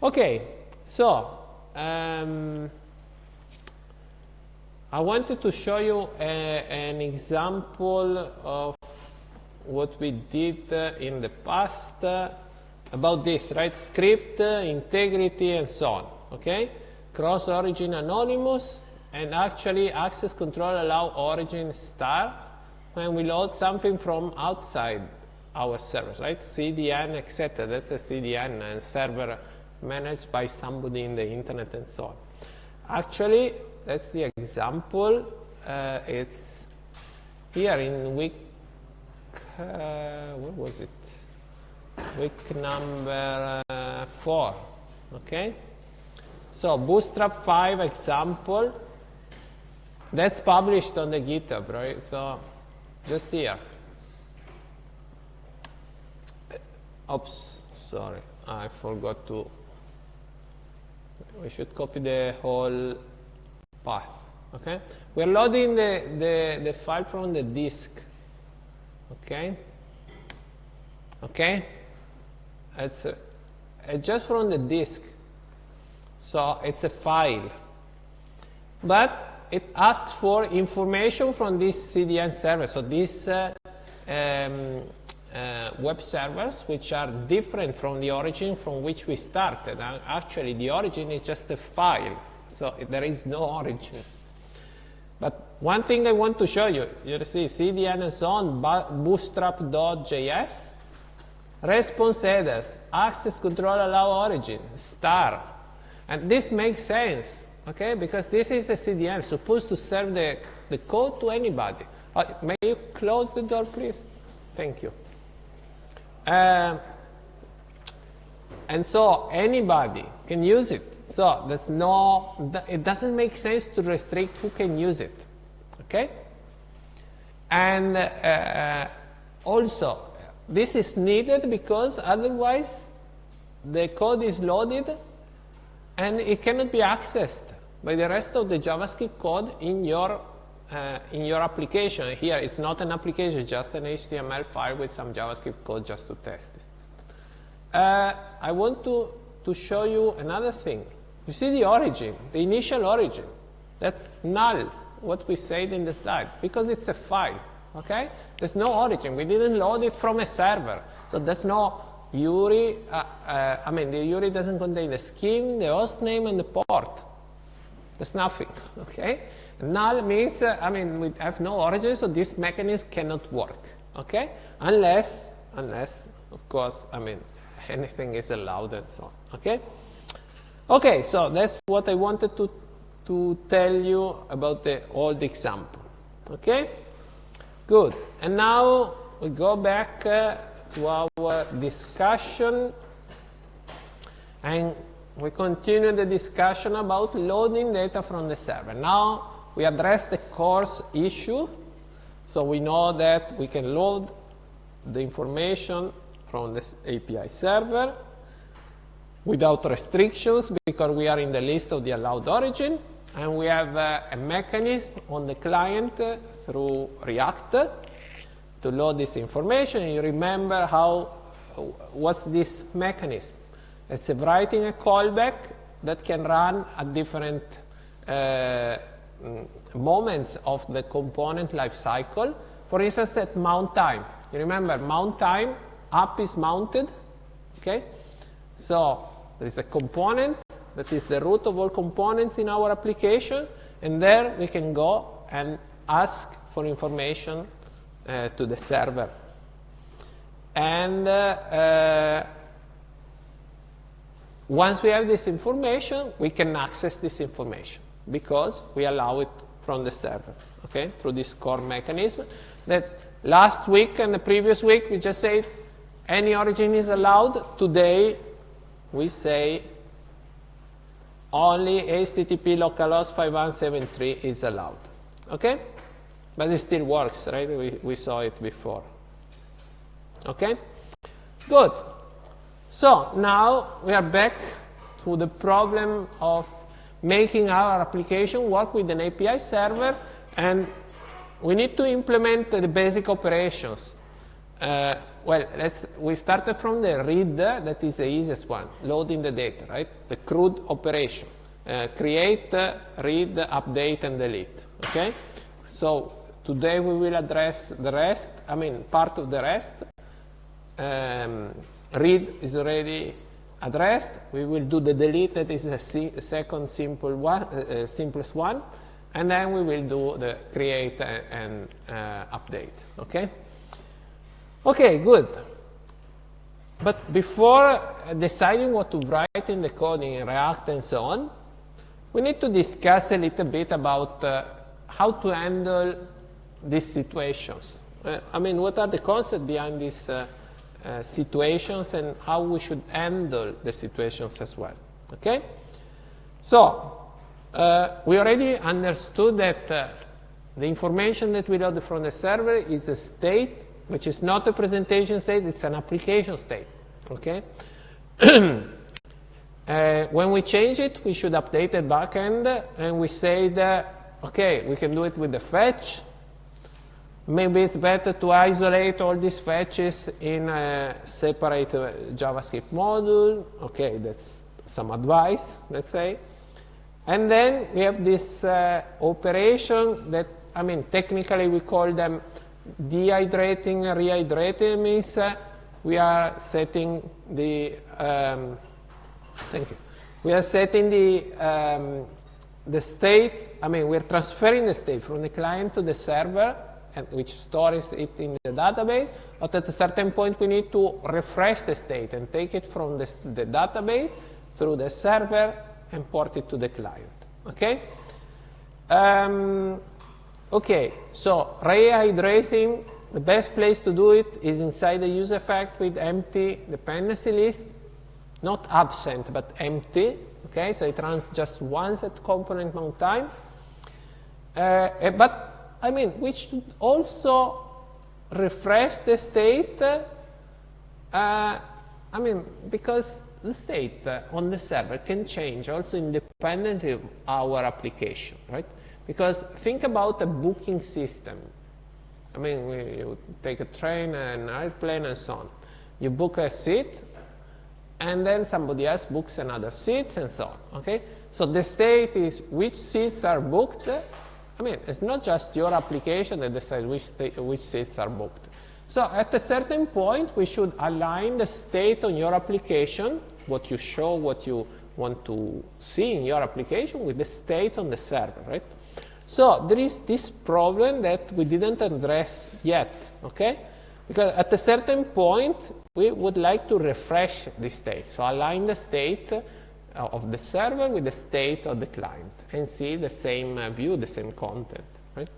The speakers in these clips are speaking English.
Okay, so I wanted to show you an example of what we did in the past about this, right? Script, integrity, and so on, okay? Cross-origin anonymous, and actually access control allow origin star when we load something from outside our servers, right? CDN, etc. That's a CDN, and server managed by somebody in the internet and so on. Actually, that's the example. It's here in week, what was it? Week number 4, okay? So Bootstrap 5 example, that's published on the GitHub, right? So just here. Oops, sorry, I forgot to, we should copy the whole path, okay? We're loading the file from the disk, okay? Okay? It's just from the disk, so it's a file. But it asks for information from this CDN server, so these web servers, which are different from the origin from which we started. Actually, the origin is just a file, so there is no origin. But one thing I want to show you, you see CDN and so on, bootstrap.js, response headers, access control allow origin, star. And this makes sense, okay, because this is a CDN supposed to serve the code to anybody. May you close the door, please? Thank you. And so anybody can use it. So there's no, it doesn't make sense to restrict who can use it, okay? And also, this is needed because otherwise the code is loaded and it cannot be accessed by the rest of the JavaScript code in your application. Here, it's not an application, just an HTML file with some JavaScript code just to test it. I want to show you another thing. You see the origin, the initial origin. That's null, what we said in the slide, because it's a file, okay? There's no origin. We didn't load it from a server. So there's no URI. I mean, the URI doesn't contain the scheme, the host name, and the port. There's nothing, okay? Null means, I mean, we have no origin, so this mechanism cannot work, okay? Unless, of course, I mean, anything is allowed and so on, okay? Okay, so that's what I wanted to tell you about the old example, okay? Good, and now we go back to our discussion, and we continue the discussion about loading data from the server. Now, we address the course issue, so we know that we can load the information from this API server without restrictions because we are in the list of the allowed origin, and we have a mechanism on the client through React to load this information. You remember what's this mechanism? It's writing a callback that can run at different moments of the component lifecycle. For instance, at mount time. You remember, mount time, app is mounted, okay? So there is a component that is the root of all components in our application, and there we can go and ask for information to the server. And once we have this information, we can access this information because we allow it from the server, okay, through this core mechanism. That last week and the previous week, we just said any origin is allowed. Today, we say only HTTP localhost 5173 is allowed, okay? But it still works, right? We saw it before, okay? Good. So now we are back to the problem of making our application work with an API server, and we need to implement the basic operations. well, we started from the read, that is the easiest one, loading the data, right? The CRUD operation. Create, read, update, and delete, okay? So today we will address the rest, part of the rest. Read is already addressed. We will do the delete, that is the second simplest one. And then we will do the create and update, okay? Okay, good. But before deciding what to write in the code in React and so on, we need to discuss a little bit about how to handle these situations. What are the concepts behind these situations and how we should handle the situations as well, okay? So, we already understood that the information that we load from the server is a state, which is not a presentation state, it's an application state, okay? When we change it, we should update the backend, and we say that, okay, we can do it with the fetch. Maybe it's better to isolate all these fetches in a separate JavaScript module. Okay, that's some advice, let's say. And then we have this operation that, technically we call them dehydrating, rehydrating. Means we are setting the, thank you. We are setting the state, we're transferring the state from the client to the server, and which stores it in the database, but at a certain point we need to refresh the state and take it from the database through the server and port it to the client, okay? Okay, so rehydrating, the best place to do it is inside the use effect with empty dependency list, not absent, but empty, okay? So it runs just once at component mount time. But we should also refresh the state, because the state on the server can change also independently of our application, right? Because think about a booking system. You take a train, an airplane, and so on. You book a seat, and then somebody else books another seat, and so on, okay? So the state is which seats are booked. It's not just your application that decides which seats are booked. So at a certain point, we should align the state on your application, what you show, what you want to see in your application, with the state on the server, right? So there is this problem that we didn't address yet, okay? Because at a certain point, we would like to refresh the state. So align the state of the server with the state of the client and see the same view, the same content, right?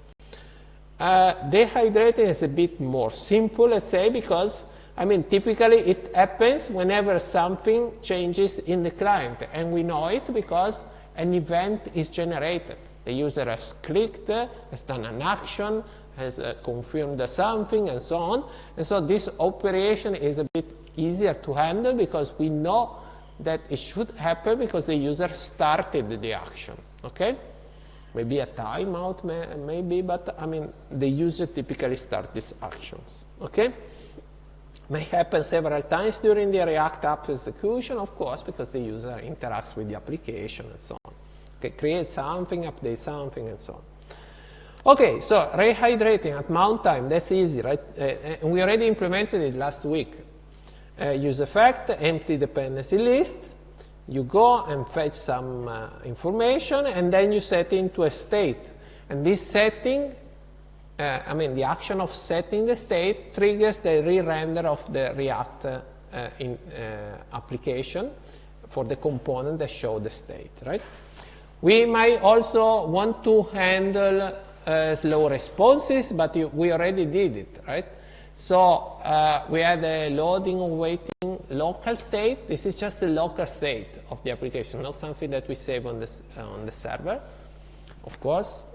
Dehydrating is a bit more simple, let's say, because typically it happens whenever something changes in the client, and we know it because an event is generated. The user has clicked, has done an action, has confirmed something, and so on. And so this operation is a bit easier to handle because we know that it should happen because the user started the action, okay? Maybe a timeout, maybe, but the user typically starts these actions, okay? May happen several times during the React app execution, of course, because the user interacts with the application and so on. Okay, create something, update something, and so on. Okay, so rehydrating at mount time, that's easy, right? We already implemented it last week. Use effect, empty dependency list. You go and fetch some information, and then you set into a state. And this setting, the action of setting the state triggers the re-render of the React application for the component that show the state, right? We might also want to handle slow responses, but we already did it, right? So we had a loading or waiting local state. This is just the local state of the application, not something that we save on the server, of course.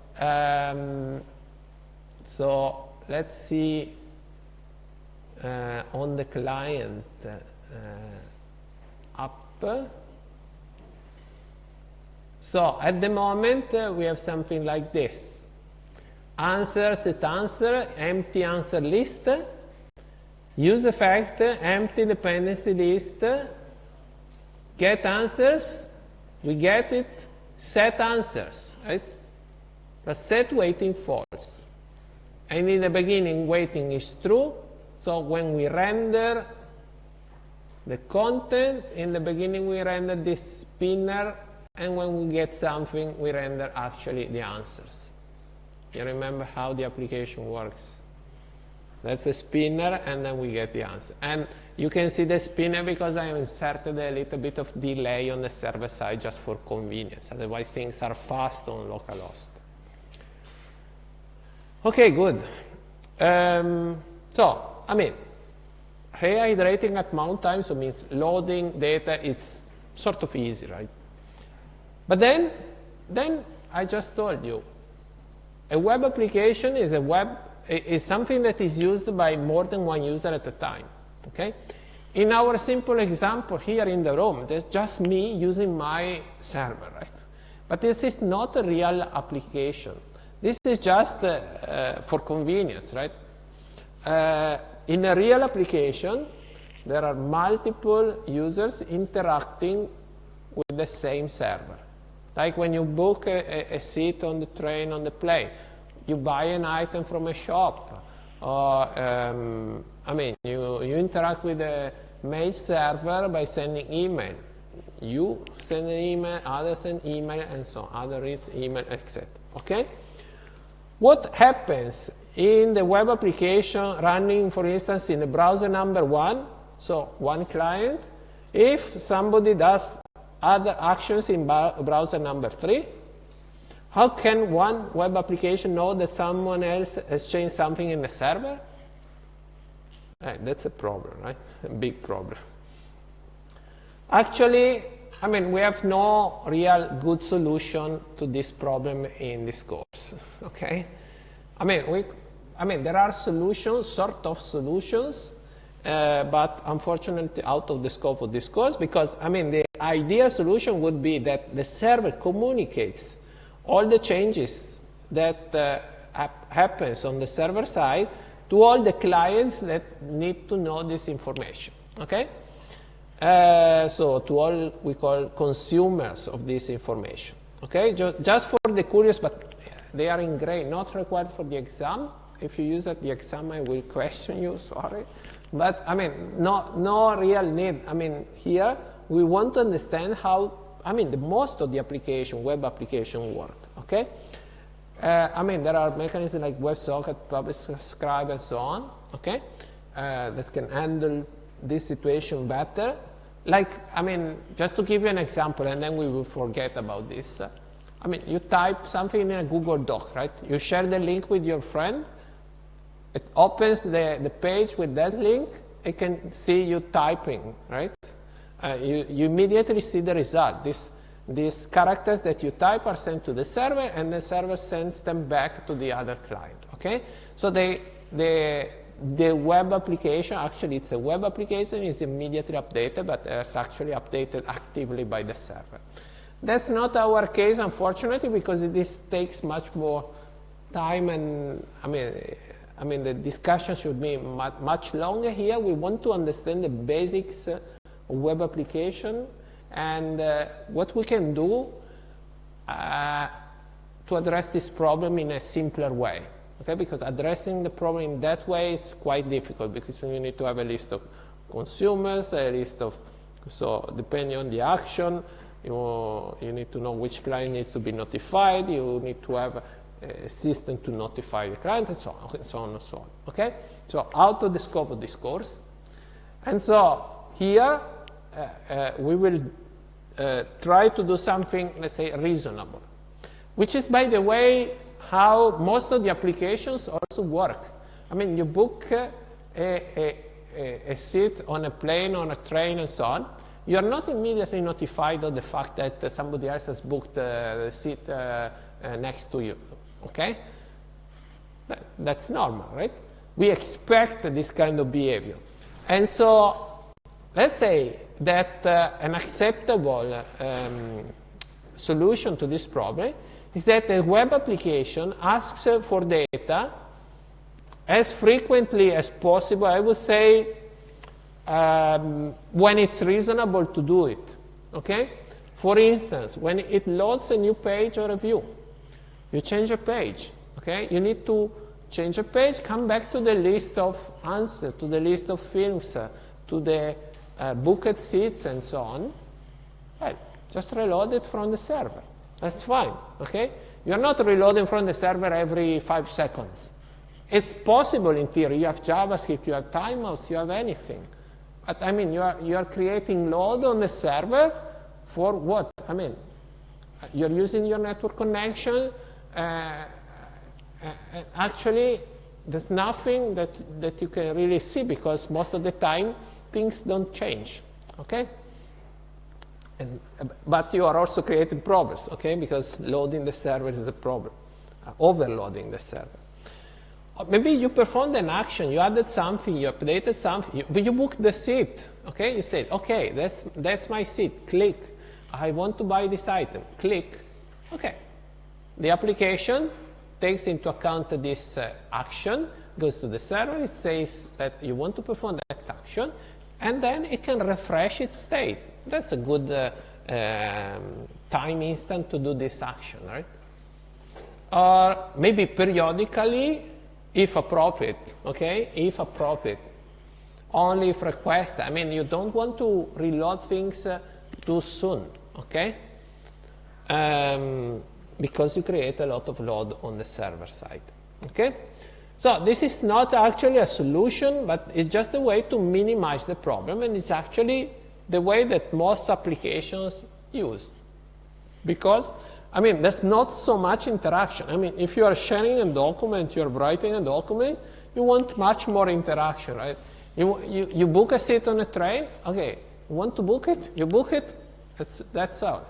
So let's see on the client app. So at the moment, we have something like this. Answer, set answer, empty answer list. use effect, empty dependency list, get answers, we get it, set answers, right? But set waiting false. And in the beginning, waiting is true. So when we render the content, in the beginning we render this spinner, and when we get something, we render actually the answers. You remember how the application works? That's the spinner, and then we get the answer. And you can see the spinner because I inserted a little bit of delay on the server side just for convenience. Otherwise, things are fast on localhost. Okay, good. So, I mean, rehydrating at mount time, so means loading data, it's sort of easy, right? But then I just told you, a web application is something that is used by more than one user at a time, okay? In our simple example here in the room, there's just me using my server, right? But this is not a real application. This is just for convenience, right? In a real application, there are multiple users interacting with the same server. Like when you book a seat on the train, on the plane, you buy an item from a shop, or I mean, you interact with the mail server by sending email. You send an email, others send email, and so on. Others email, etc. Okay? What happens in the web application running, for instance, in the browser number 1, so one client, if somebody does other actions in browser number 3, how can one web application know that someone else has changed something in the server? That's a problem, right? A big problem. Actually, I mean, we have no real good solution to this problem in this course, okay? I mean, there are solutions, sort of solutions, but unfortunately out of the scope of this course, because, I mean, the ideal solution would be that the server communicates all the changes that happens on the server side to all the clients that need to know this information, okay? So to all we call consumers of this information, okay? Just for the curious, but they are in gray, not required for the exam. If you use at the exam, I will question you, sorry. But I mean, no real need. I mean, here we want to understand how, I mean, the most of the application, web application work, okay? I mean, there are mechanisms like WebSocket, publish, subscribe, and so on, okay? That can handle this situation better. Like, I mean, just to give you an example, and then we will forget about this. I mean, you type something in a Google Doc, right? You share the link with your friend. It opens the page with that link. It can see you typing, right? You immediately see the result. These characters that you type are sent to the server, and the server sends them back to the other client, okay? So the web application, actually it's a web application, is immediately updated, but it's actually updated actively by the server. That's not our case, unfortunately, because this takes much more time, and I mean the discussion should be much longer here. We want to understand the basics of web application and what we can do to address this problem in a simpler way. Okay, because addressing the problem in that way is quite difficult, because you need to have a list of consumers, a list of, so depending on the action, you need to know which client needs to be notified, you need to have a system to notify the client, and so on, okay, so on and so on. Okay, so out of the scope of this course. And so here we will try to do something, let's say, reasonable, which is, by the way, how most of the applications also work. I mean, you book a seat on a plane, on a train, and so on. You are not immediately notified of the fact that somebody else has booked the seat next to you, okay? That's normal, right? We expect this kind of behavior. And so let's say that an acceptable solution to this problem is that a web application asks for data as frequently as possible, I would say when it's reasonable to do it, okay? For instance, when it loads a new page or a view, you change a page, okay? You need to change a page, come back to the list of answers, to the list of films, to the booked seats and so on. Well, just reload it from the server. That's fine, okay? You're not reloading from the server every 5 seconds. It's possible in theory. You have JavaScript, you have timeouts, you have anything. But I mean, you are creating load on the server for what? I mean, you're using your network connection. Actually, there's nothing that you can really see because most of the time things don't change, okay? But you are also creating problems, okay? Because loading the server is a problem, overloading the server. Maybe you performed an action, you added something, you updated something, but you booked the seat, okay? You said, okay, that's my seat, click. I want to buy this item, click, okay. The application takes into account this action, goes to the server, it says that you want to perform that action, and then it can refresh its state. That's a good time instant to do this action, right? Or maybe periodically, if appropriate, okay? If appropriate. Only if requested. I mean, you don't want to reload things too soon, okay? Because you create a lot of load on the server side, okay? So this is not actually a solution, but it's just a way to minimize the problem, and it's actually the way that most applications use. Because, I mean, there's not so much interaction. I mean, if you are sharing a document, you're writing a document, you want much more interaction, right? You book a seat on a train, okay, you want to book it, you book it, that's all.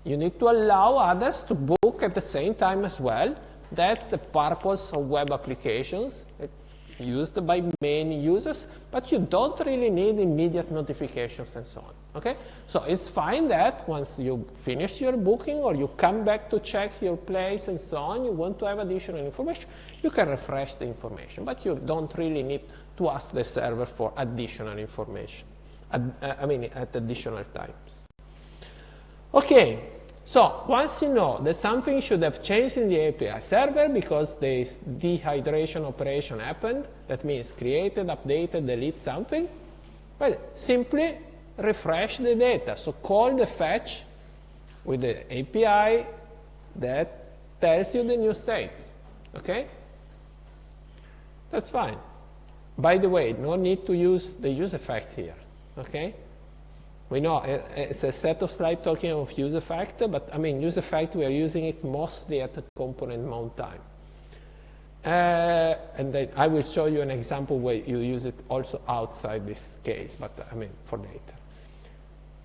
You need to allow others to book at the same time as well. That's the purpose of web applications. It's used by many users, but you don't really need immediate notifications and so on, okay? So it's fine that once you finish your booking or you come back to check your place and so on, you want to have additional information, you can refresh the information, but you don't really need to ask the server for additional information, at additional times. Okay, so once you know that something should have changed in the API server because this dehydration operation happened, that means created, updated, delete something, well, simply refresh the data. So call the fetch with the API that tells you the new state, okay? That's fine. By the way, no need to use the use effect here, okay? We know it's a set of slides talking of use effect, but I mean, use effect, we are using it mostly at the component mount time. And then I will show you an example where you use it also outside this case, but I mean, for later.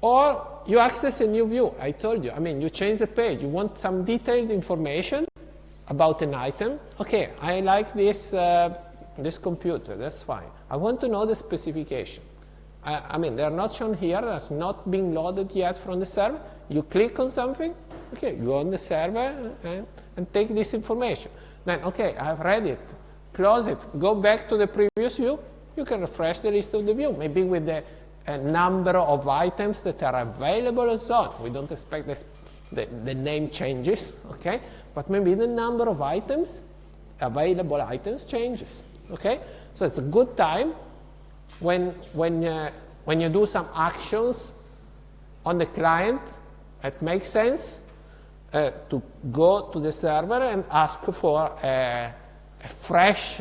Or you access a new view. I told you, I mean, you change the page. You want some detailed information about an item. Okay, I like this, this computer, that's fine. I want to know the specification. I mean, they're not shown here, it's not being loaded yet from the server. You click on something, okay, you go on the server and take this information. Then, okay, I've read it, close it, go back to the previous view, you can refresh the list of the view, maybe with the number of items that are available and so on. We don't expect this, the name changes, okay, but maybe the number of items, available items changes, okay? So it's a good time when you do some actions on the client, it makes sense to go to the server and ask for a fresh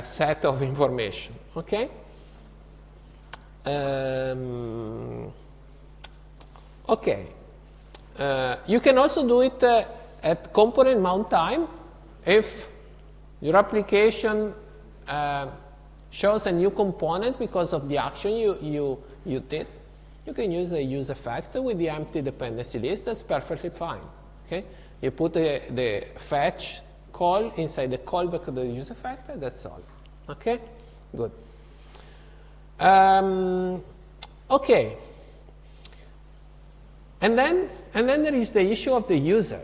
set of information, okay? Okay. You can also do it at component mount time if your application shows a new component because of the action you did. You can use a use effect with the empty dependency list. That's perfectly fine. Okay, you put the fetch call inside the callback of the use effect. That's all. Okay, good. Okay, and then there is the issue of the user.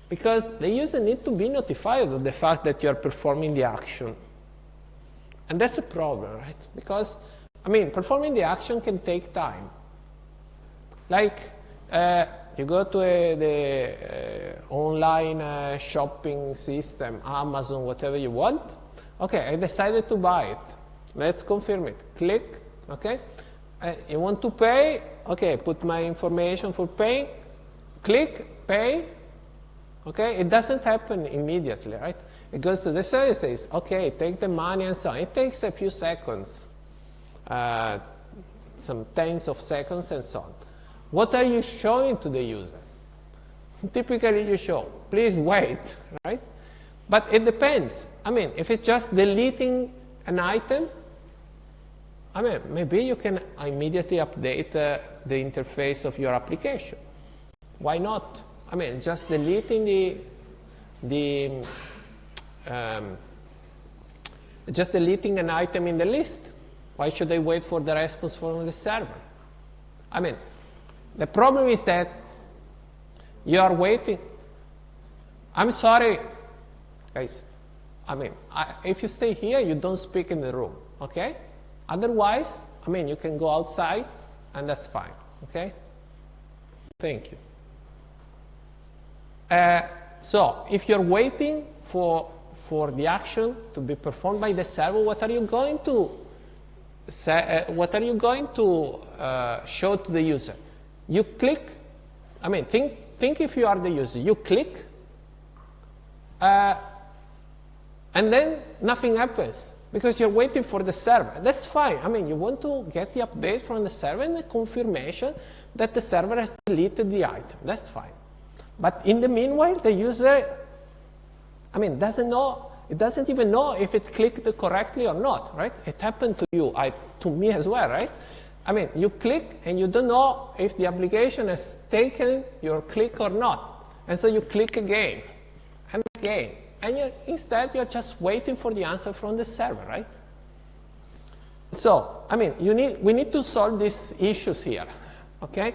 because the user needs to be notified of the fact that you are performing the action. And that's a problem, right? Because, I mean, performing the action can take time. Like, you go to the online shopping system, Amazon, whatever you want. Okay, I decided to buy it. Let's confirm it. Click, okay? You want to pay? Okay, put my information for paying. Click, pay. Okay, it doesn't happen immediately, right? It goes to the server, says, okay, take the money and so on. It takes a few seconds, some tens of seconds and so on. What are you showing to the user? Typically you show, please wait, right? But it depends. I mean, if it's just deleting an item, I mean, maybe you can immediately update the interface of your application. Why not? I mean, just deleting just deleting an item in the list. Why should I wait for the response from the server? I mean, the problem is that you are waiting. I'm sorry, guys. I mean, if you stay here, you don't speak in the room, okay? Otherwise, I mean, you can go outside, and that's fine, okay? Thank you. So, if you're waiting for the action to be performed by the server, what are you going to say, what are you going to show to the user? You click. I mean, think if you are the user. You click, and then nothing happens because you're waiting for the server. That's fine. I mean, you want to get the update from the server and the confirmation that the server has deleted the item. That's fine. But in the meanwhile, the user, I mean, doesn't know. It doesn't even know if it clicked correctly or not, right? It happened to you, to me as well, right? I mean, you click and you don't know if the application has taken your click or not. And so you click again and again. And instead, you're just waiting for the answer from the server, right? So, I mean, we need to solve these issues here, okay?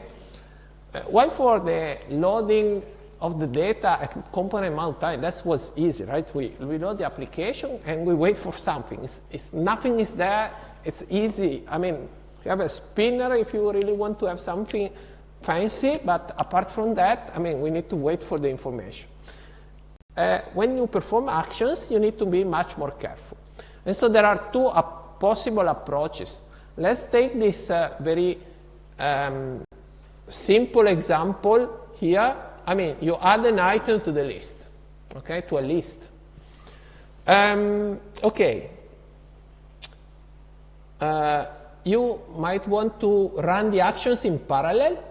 While for the loading of the data at component mount time, that was easy, right? We load the application and we wait for something. Nothing is there. It's easy. I mean, you have a spinner if you really want to have something fancy, but apart from that, I mean, we need to wait for the information. When you perform actions, you need to be much more careful. And so there are two possible approaches. Let's take this very simple example here. I mean, you add an item to the list, okay, to a list. Okay. You might want to run the actions in parallel.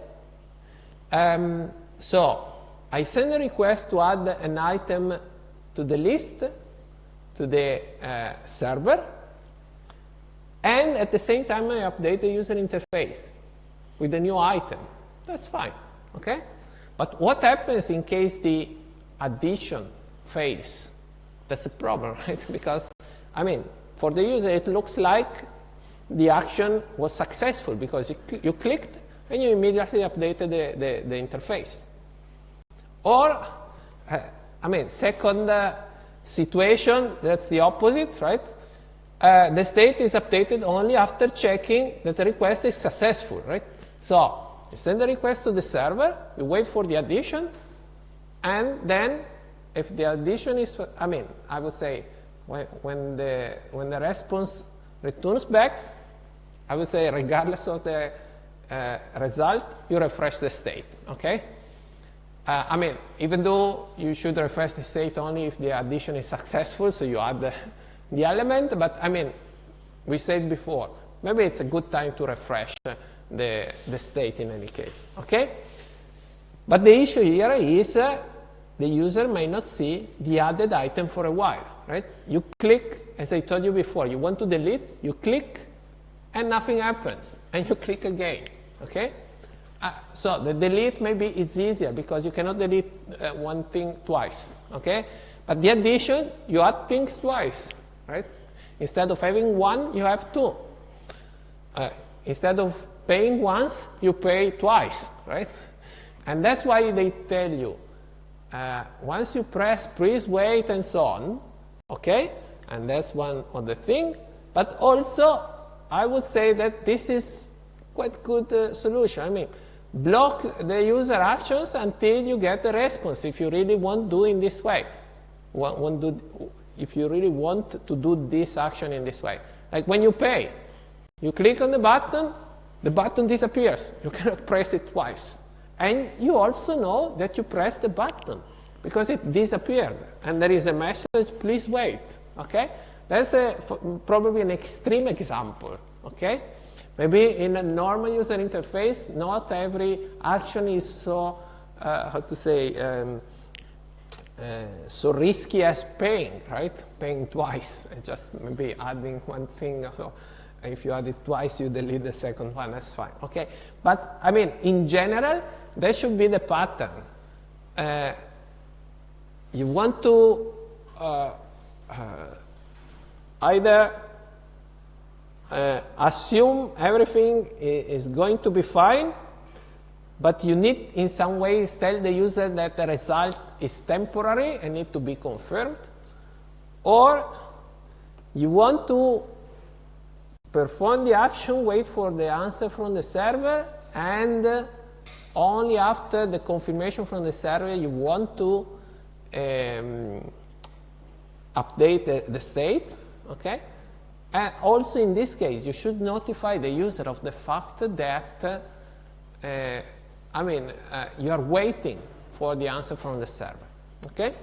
So I send a request to add an item to the list, to the server, and at the same time I update the user interface with the new item. That's fine, okay? But what happens in case the addition fails? That's a problem, right? Because, I mean, for the user it looks like the action was successful because you clicked and you immediately updated the interface. Or, I mean, second situation, that's the opposite, right? The state is updated only after checking that the request is successful, right? So, you send the request to the server, you wait for the addition, and then if the addition is, I mean, I would say when the response returns back, I would say regardless of the result, you refresh the state, okay? I mean, even though you should refresh the state only if the addition is successful, so you add the element, but I mean, we said before, maybe it's a good time to refresh the state in any case, okay? But the issue here is the user may not see the added item for a while, right? You click, as I told you before, you want to delete, you click, and nothing happens, and you click again, okay? So the delete maybe it's easier because you cannot delete one thing twice, okay? But the addition, you add things twice, right? Instead of having one, you have two. Instead of paying once, you pay twice, right? And that's why they tell you, once you press please wait and so on, okay, and that's one of the things. But also, I would say that this is quite good solution. I mean, block the user actions until you get a response if you really want to do in this way. If you really want to do this action in this way. Like when you pay, you click on the button disappears. You cannot press it twice. And you also know that you pressed the button because it disappeared. And there is a message, please wait, okay? That's probably an extreme example, okay? Maybe in a normal user interface, not every action is so, how to say, so risky as paying, right? Paying twice, and just maybe adding one thing. So if you add it twice, you delete the second one, that's fine, okay? But, I mean, in general, that should be the pattern. You want to either assume everything is going to be fine, but you need in some ways tell the user that the result is temporary and need to be confirmed, or you want to perform the action, wait for the answer from the server, and only after the confirmation from the server you want to update the state, okay? And also in this case, you should notify the user of the fact that, you are waiting for the answer from the server, okay?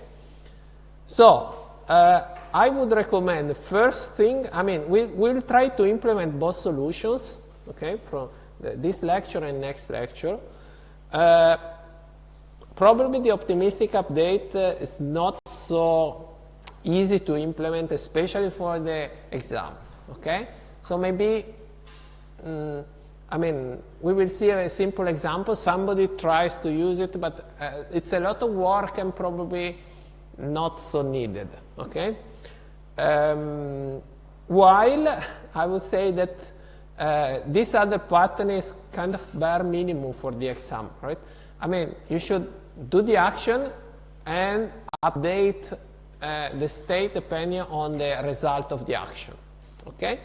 So, I would recommend the first thing, we'll try to implement both solutions, okay, from this lecture and next lecture. Probably the optimistic update is not so easy to implement, especially for the exam, okay? So maybe, we will see a simple example. Somebody tries to use it, but it's a lot of work and probably not so needed, okay? While I would say that this other pattern is kind of bare minimum for the exam, right? You should do the action and update the state depending on the result of the action, okay?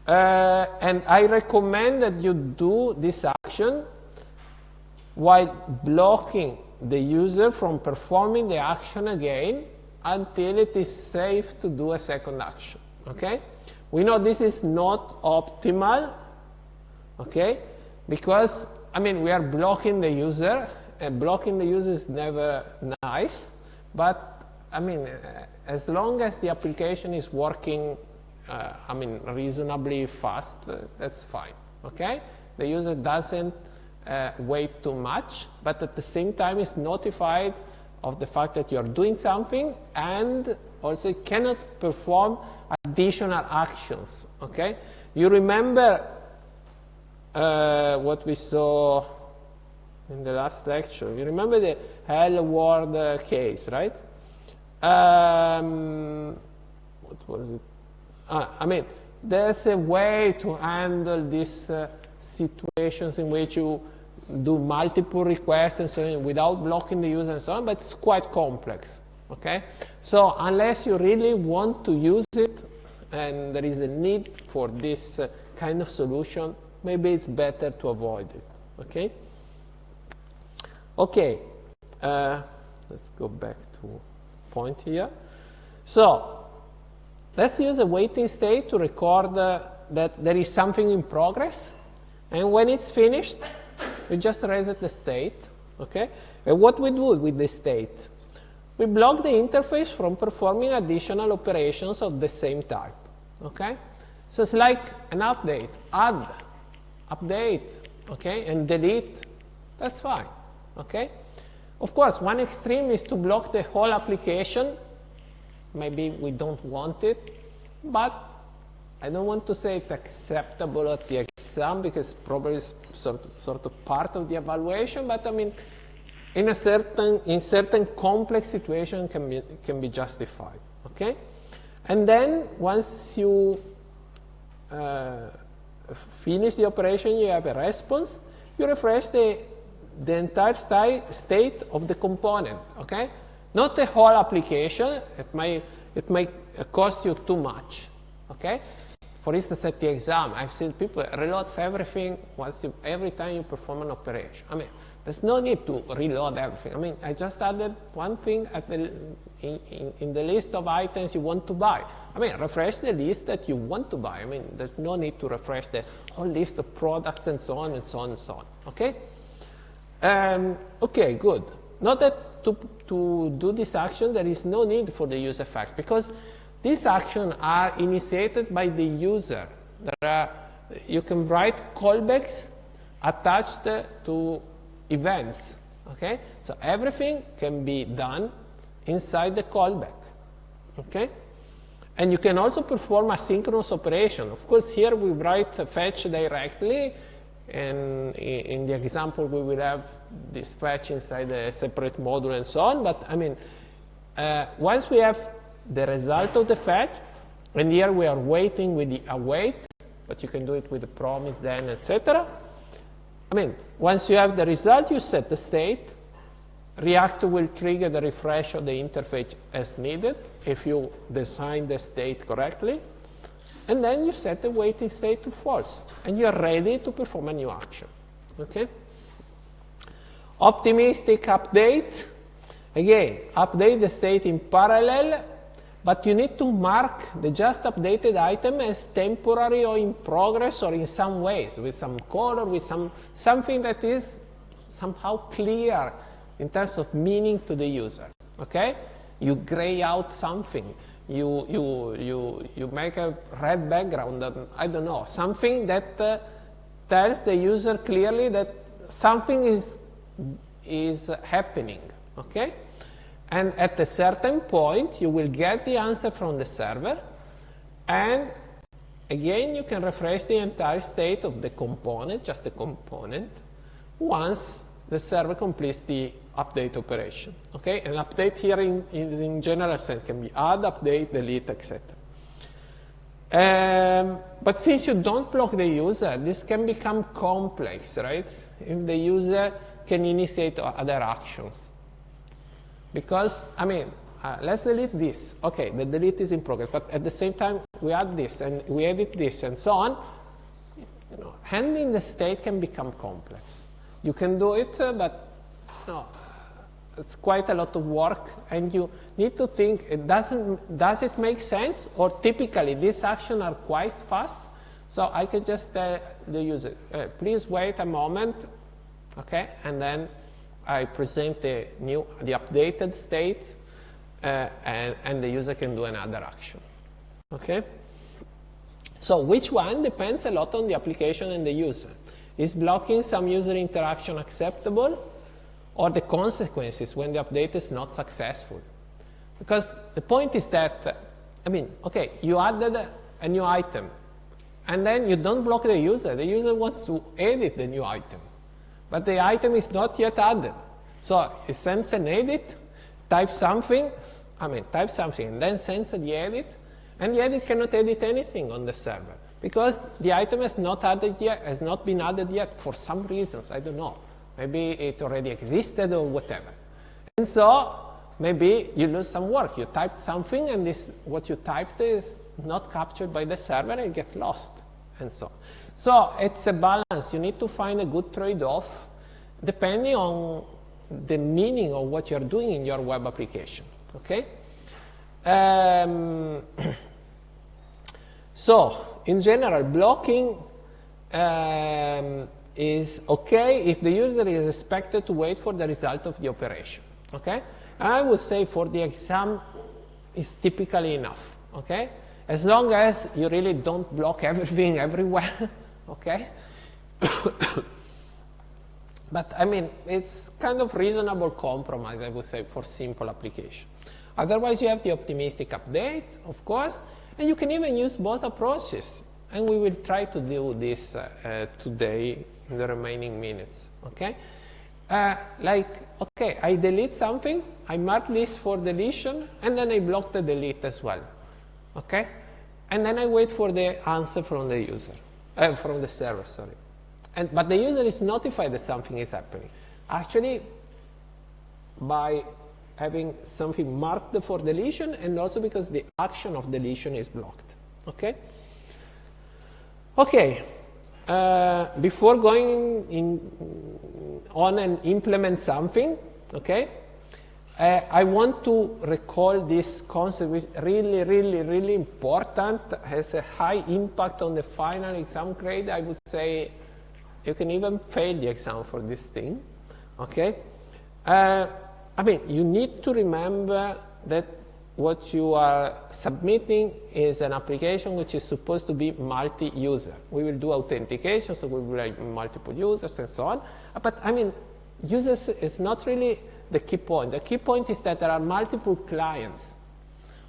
And I recommend that you do this action while blocking the user from performing the action again until it is safe to do a second action, okay? We know this is not optimal, okay? Because, we are blocking the user, and blocking the user is never nice, but, as long as the application is working, reasonably fast, that's fine, okay? The user doesn't wait too much, but at the same time is notified of the fact that you're doing something, and also cannot perform additional actions, okay? You remember what we saw in the last lecture. You remember the hello world case, right? What was it? There's a way to handle these situations in which you do multiple requests and so on without blocking the user and so on, but it's quite complex, okay? So unless you really want to use it and there is a need for this kind of solution, maybe it's better to avoid it, okay? Okay, let's go back to point here. So let's use a waiting state to record that there is something in progress, and when it's finished, we just reset the state, okay? And what we do with the state? We block the interface from performing additional operations of the same type, okay? So it's like an update, add, update, okay, and delete, that's fine, okay? Of course, one extreme is to block the whole application. Maybe we don't want it, but I don't want to say it's acceptable at the exam because probably it's sort of part of the evaluation, but in certain complex situation can be justified, okay? And then once you finish the operation, you have a response, you refresh the the entire state of the component, okay? Not the whole application. It may cost you too much, okay? For instance, at the exam, I've seen people reload everything every time you perform an operation. I mean, there's no need to reload everything. I mean, I just added one thing in the list of items you want to buy. I mean, refresh the list that you want to buy. I mean, there's no need to refresh the whole list of products and so on and so on and so on, okay? Okay, good. Note that to do this action, there is no need for the use effect, because these actions are initiated by the user. You can write callbacks attached to events, okay? So everything can be done inside the callback, okay? And you can also perform asynchronous operation. Of course, here we write fetch directly, and in the example we will have this fetch inside a separate module and so on. But I mean, once we have the result of the fetch, and here we are waiting with the await, but you can do it with the promise then, etc. I mean, once you have the result, you set the state. React will trigger the refresh of the interface as needed if you design the state correctly. And then you set the waiting state to false, and you are ready to perform a new action, okay? Optimistic update. Again, update the state in parallel, but you need to mark the just updated item as temporary or in progress or in some ways, with some color, with something that is somehow clear in terms of meaning to the user, okay? You gray out something. You make a red background, I don't know, something that tells the user clearly that something is happening, okay? And at a certain point, you will get the answer from the server, and again, you can refresh the entire state of the component, just the component, once the server completes the update operation, okay? And update here in general sense can be add, update, delete, etc. But since you don't block the user, this can become complex, right? If the user can initiate other actions. Because, I mean, let's delete this. Okay, the delete is in progress, but at the same time, we add this, and we edit this, and so on. You know, handling the state can become complex. You can do it, but no, it's quite a lot of work, and you need to think, does it make sense? Or typically, these actions are quite fast, so I can just tell the user, please wait a moment, okay? And then I present the updated state, and the user can do another action, okay? So which one depends a lot on the application and the user. Is blocking some user interaction acceptable, or the consequences when the update is not successful? Because the point is that, I mean, okay, you added a new item, and then you don't block the user. The user wants to edit the new item, but the item is not yet added. So it sends an edit, type something, and then sends the edit, and the edit cannot edit anything on the server, because the item has not been added yet for some reasons, I don't know. Maybe it already existed or whatever. And so maybe you lose some work. You typed something, and what you typed is not captured by the server and get lost, and so on. So it's a balance. You need to find a good trade-off depending on the meaning of what you're doing in your web application, okay? So, in general, blocking is okay if the user is expected to wait for the result of the operation, okay? And I would say for the exam, it's typically enough, okay? As long as you really don't block everything everywhere, okay? But, I mean, it's kind of reasonable compromise, I would say, for simple application. Otherwise, you have the optimistic update, of course, and you can even use both approaches. And we will try to do this today in the remaining minutes, okay? Okay, I delete something, I mark this for deletion, and then I block the delete as well, okay? And then I wait for the answer from the server, sorry. But the user is notified that something is happening. actually by having something marked for deletion, and also because the action of deletion is blocked. Okay? Okay. Before going on and implement something, okay, I want to recall this concept, which is really, really, really important, has a high impact on the final exam grade. I would say you can even fail the exam for this thing, okay? I mean, you need to remember that what you are submitting is an application which is supposed to be multi-user. We will do authentication, so we will have multiple users and so on. But I mean, users is not really the key point. The key point is that there are multiple clients,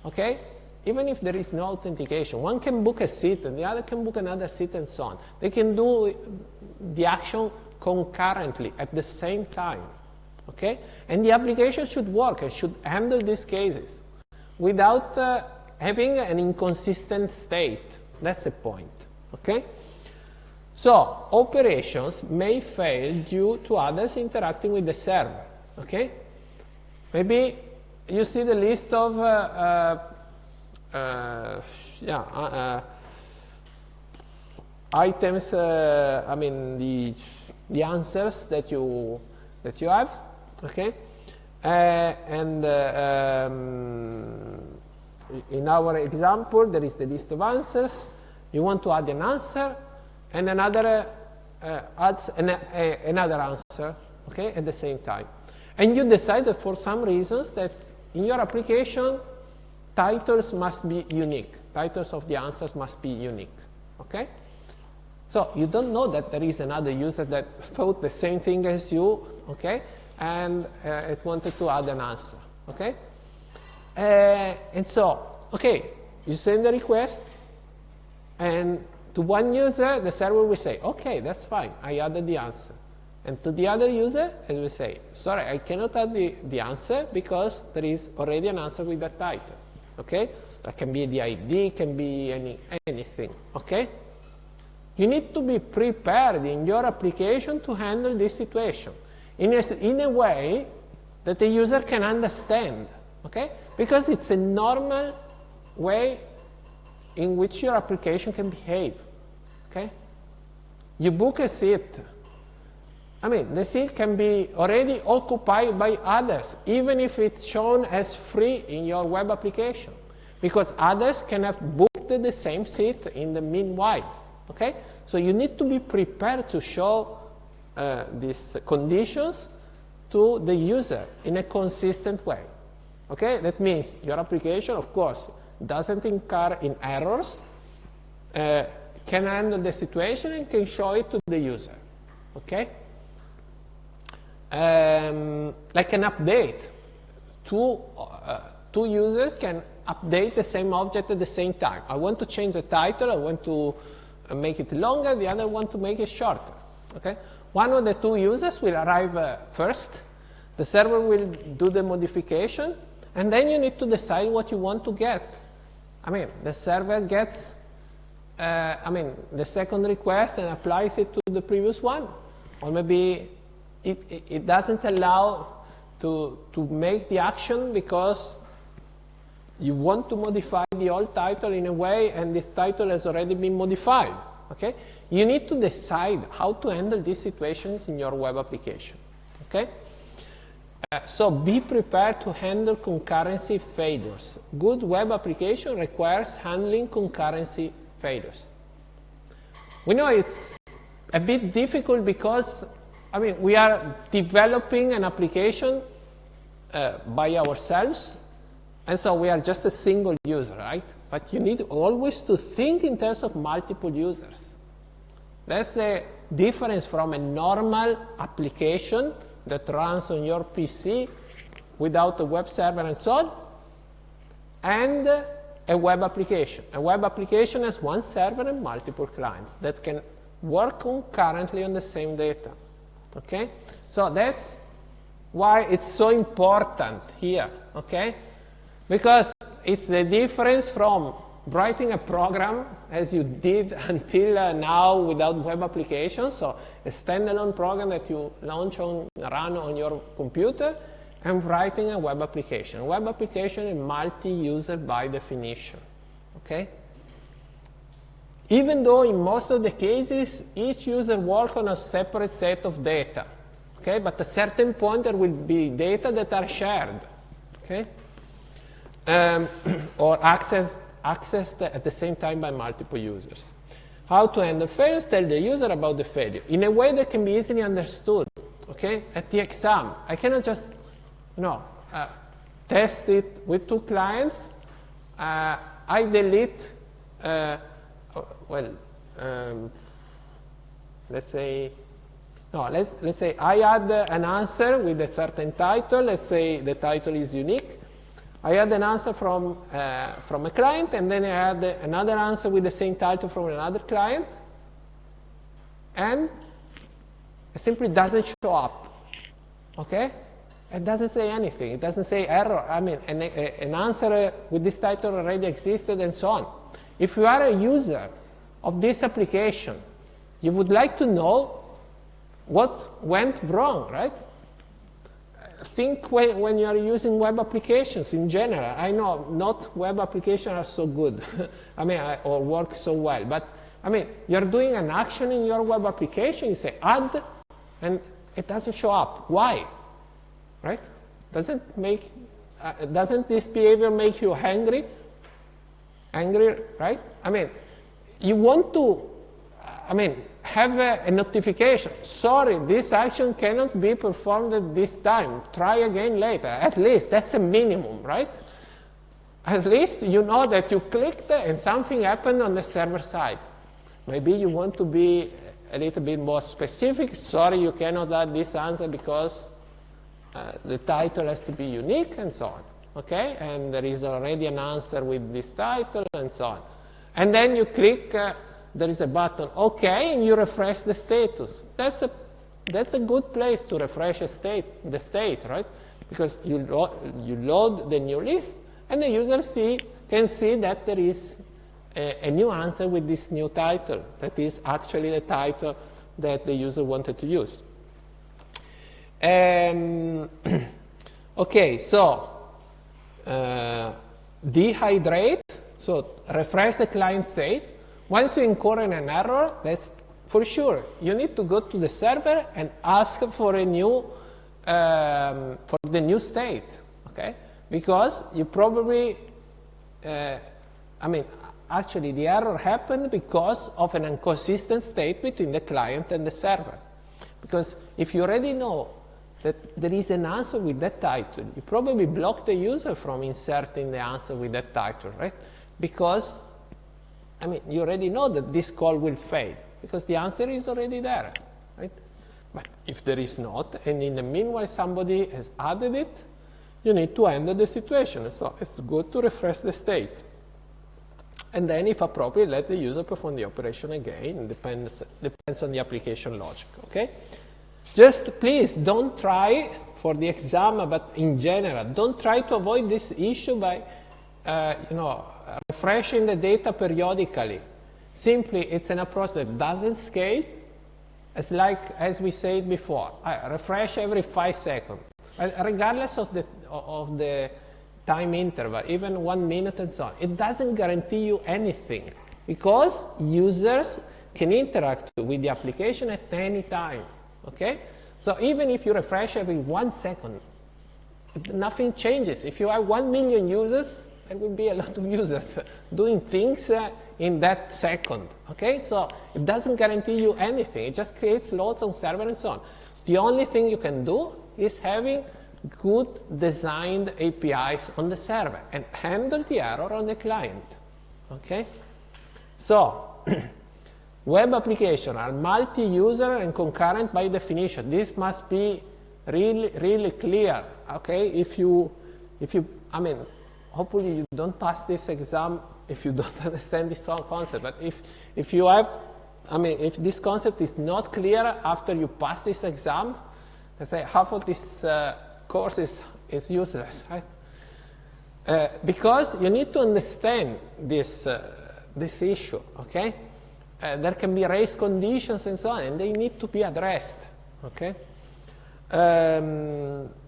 okay? Even if there is no authentication, one can book a seat and the other can book another seat and so on. They can do the action concurrently at the same time, okay? And the application should work and should handle these cases without having an inconsistent state. That's the point, okay? So, operations may fail due to others interacting with the server, okay? Maybe you see the list of items, I mean the answers that you have, okay? In our example, there is the list of answers. You want to add an answer, and another adds another answer, okay, at the same time. And you decide that for some reasons that in your application, titles must be unique. Titles of the answers must be unique, okay? So you don't know that there is another user that thought the same thing as you, okay? And it wanted to add an answer, okay? And so, okay, you send a request, and to one user, the server will say, okay, that's fine, I added the answer. And to the other user, it will say, sorry, I cannot add the answer because there is already an answer with that title, okay? That can be the ID, can be anything, okay? You need to be prepared in your application to handle this situation in a way that the user can understand, okay? Because it's a normal way in which your application can behave, okay? You book a seat. I mean, the seat can be already occupied by others, even if it's shown as free in your web application, because others can have booked the same seat in the meanwhile, okay? So you need to be prepared to show these conditions to the user in a consistent way, okay? That means your application, of course, doesn't incur in errors, can handle the situation and can show it to the user, okay? Like an update, two users can update the same object at the same time. I want to change the title, I want to make it longer, the other want to make it shorter, okay? One of the two users will arrive first, the server will do the modification, and then you need to decide what you want to get. I mean, the server gets, the second request and applies it to the previous one, or maybe it doesn't allow to make the action because you want to modify the old title in a way and this title has already been modified, okay? You need to decide how to handle these situations in your web application, okay? So be prepared to handle concurrency failures. Good web application requires handling concurrency failures. We know it's a bit difficult because we are developing an application by ourselves, and so we are just a single user, right? But you need always to think in terms of multiple users. That's the difference from a normal application that runs on your PC without a web server and so on, and a web application. A web application has one server and multiple clients that can work concurrently on the same data. Okay? So that's why it's so important here, okay? Because it's the difference from writing a program as you did until now without web applications, so a standalone program that you run on your computer, and writing a web application. A web application is multi-user by definition, okay? Even though in most of the cases, each user works on a separate set of data, okay? But at a certain point, there will be data that are shared, okay? Or accessed at the same time by multiple users. How to handle failures? Tell the user about the failure in a way that can be easily understood, okay? At the exam, I cannot just test it with 2 clients. I delete, let's say I add an answer with a certain title. Let's say the title is unique. I add an answer from a client, and then I add another answer with the same title from another client, and it simply doesn't show up, okay? It doesn't say anything. It doesn't say error. I mean, an answer with this title already existed, and so on. If you are a user of this application, you would like to know what went wrong, right? Think when you are using web applications in general. I know not web applications are so good, or work so well, but you're doing an action in your web application, you say add, and it doesn't show up. Why? Right? Doesn't this behavior make you angry? Angry, right? You want to, have a notification. Sorry, this action cannot be performed at this time. Try again later. At least that's a minimum, right? At least you know that you clicked and something happened on the server side. Maybe you want to be a little bit more specific. Sorry, you cannot add this answer because the title has to be unique, and so on, okay? And there is already an answer with this title, and so on. And then you click, there is a button, okay, and you refresh the status. That's a good place to refresh the state, right? Because you load the new list, and the user can see that there is a new answer with this new title. That is actually the title that the user wanted to use. Okay, so dehydrate, so refresh the client state. Once you incur an error, that's for sure. You need to go to the server and ask for a new, for the new state, okay? Because you probably, actually the error happened because of an inconsistent state between the client and the server. Because if you already know that there is an answer with that title, you probably block the user from inserting the answer with that title, right? Because, you already know that this call will fail, because the answer is already there, right? But if there is not, and in the meanwhile somebody has added it, you need to handle the situation. So it's good to refresh the state. And then, if appropriate, let the user perform the operation again. It depends on the application logic, okay? Just please don't try for the exam, but in general, don't try to avoid this issue by, refreshing the data periodically. Simply, it's an approach that doesn't scale. It's like, as we said before, refresh every 5 seconds, regardless of the time interval, even 1 minute and so on. It doesn't guarantee you anything, because users can interact with the application at any time. Okay? So even if you refresh every 1 second, nothing changes. If you have 1 million users, there will be a lot of users doing things in that second. Okay? So it doesn't guarantee you anything. It just creates loads on server and so on. The only thing you can do is having good designed APIs on the server and handle the error on the client. Okay? So web applications are multi-user and concurrent by definition. This must be really, really clear. Okay? Hopefully you don't pass this exam if you don't understand this whole concept. But if you have, if this concept is not clear after you pass this exam, let's say half of this course is useless, right? Because you need to understand this, this issue, okay? There can be race conditions and so on, and they need to be addressed, okay?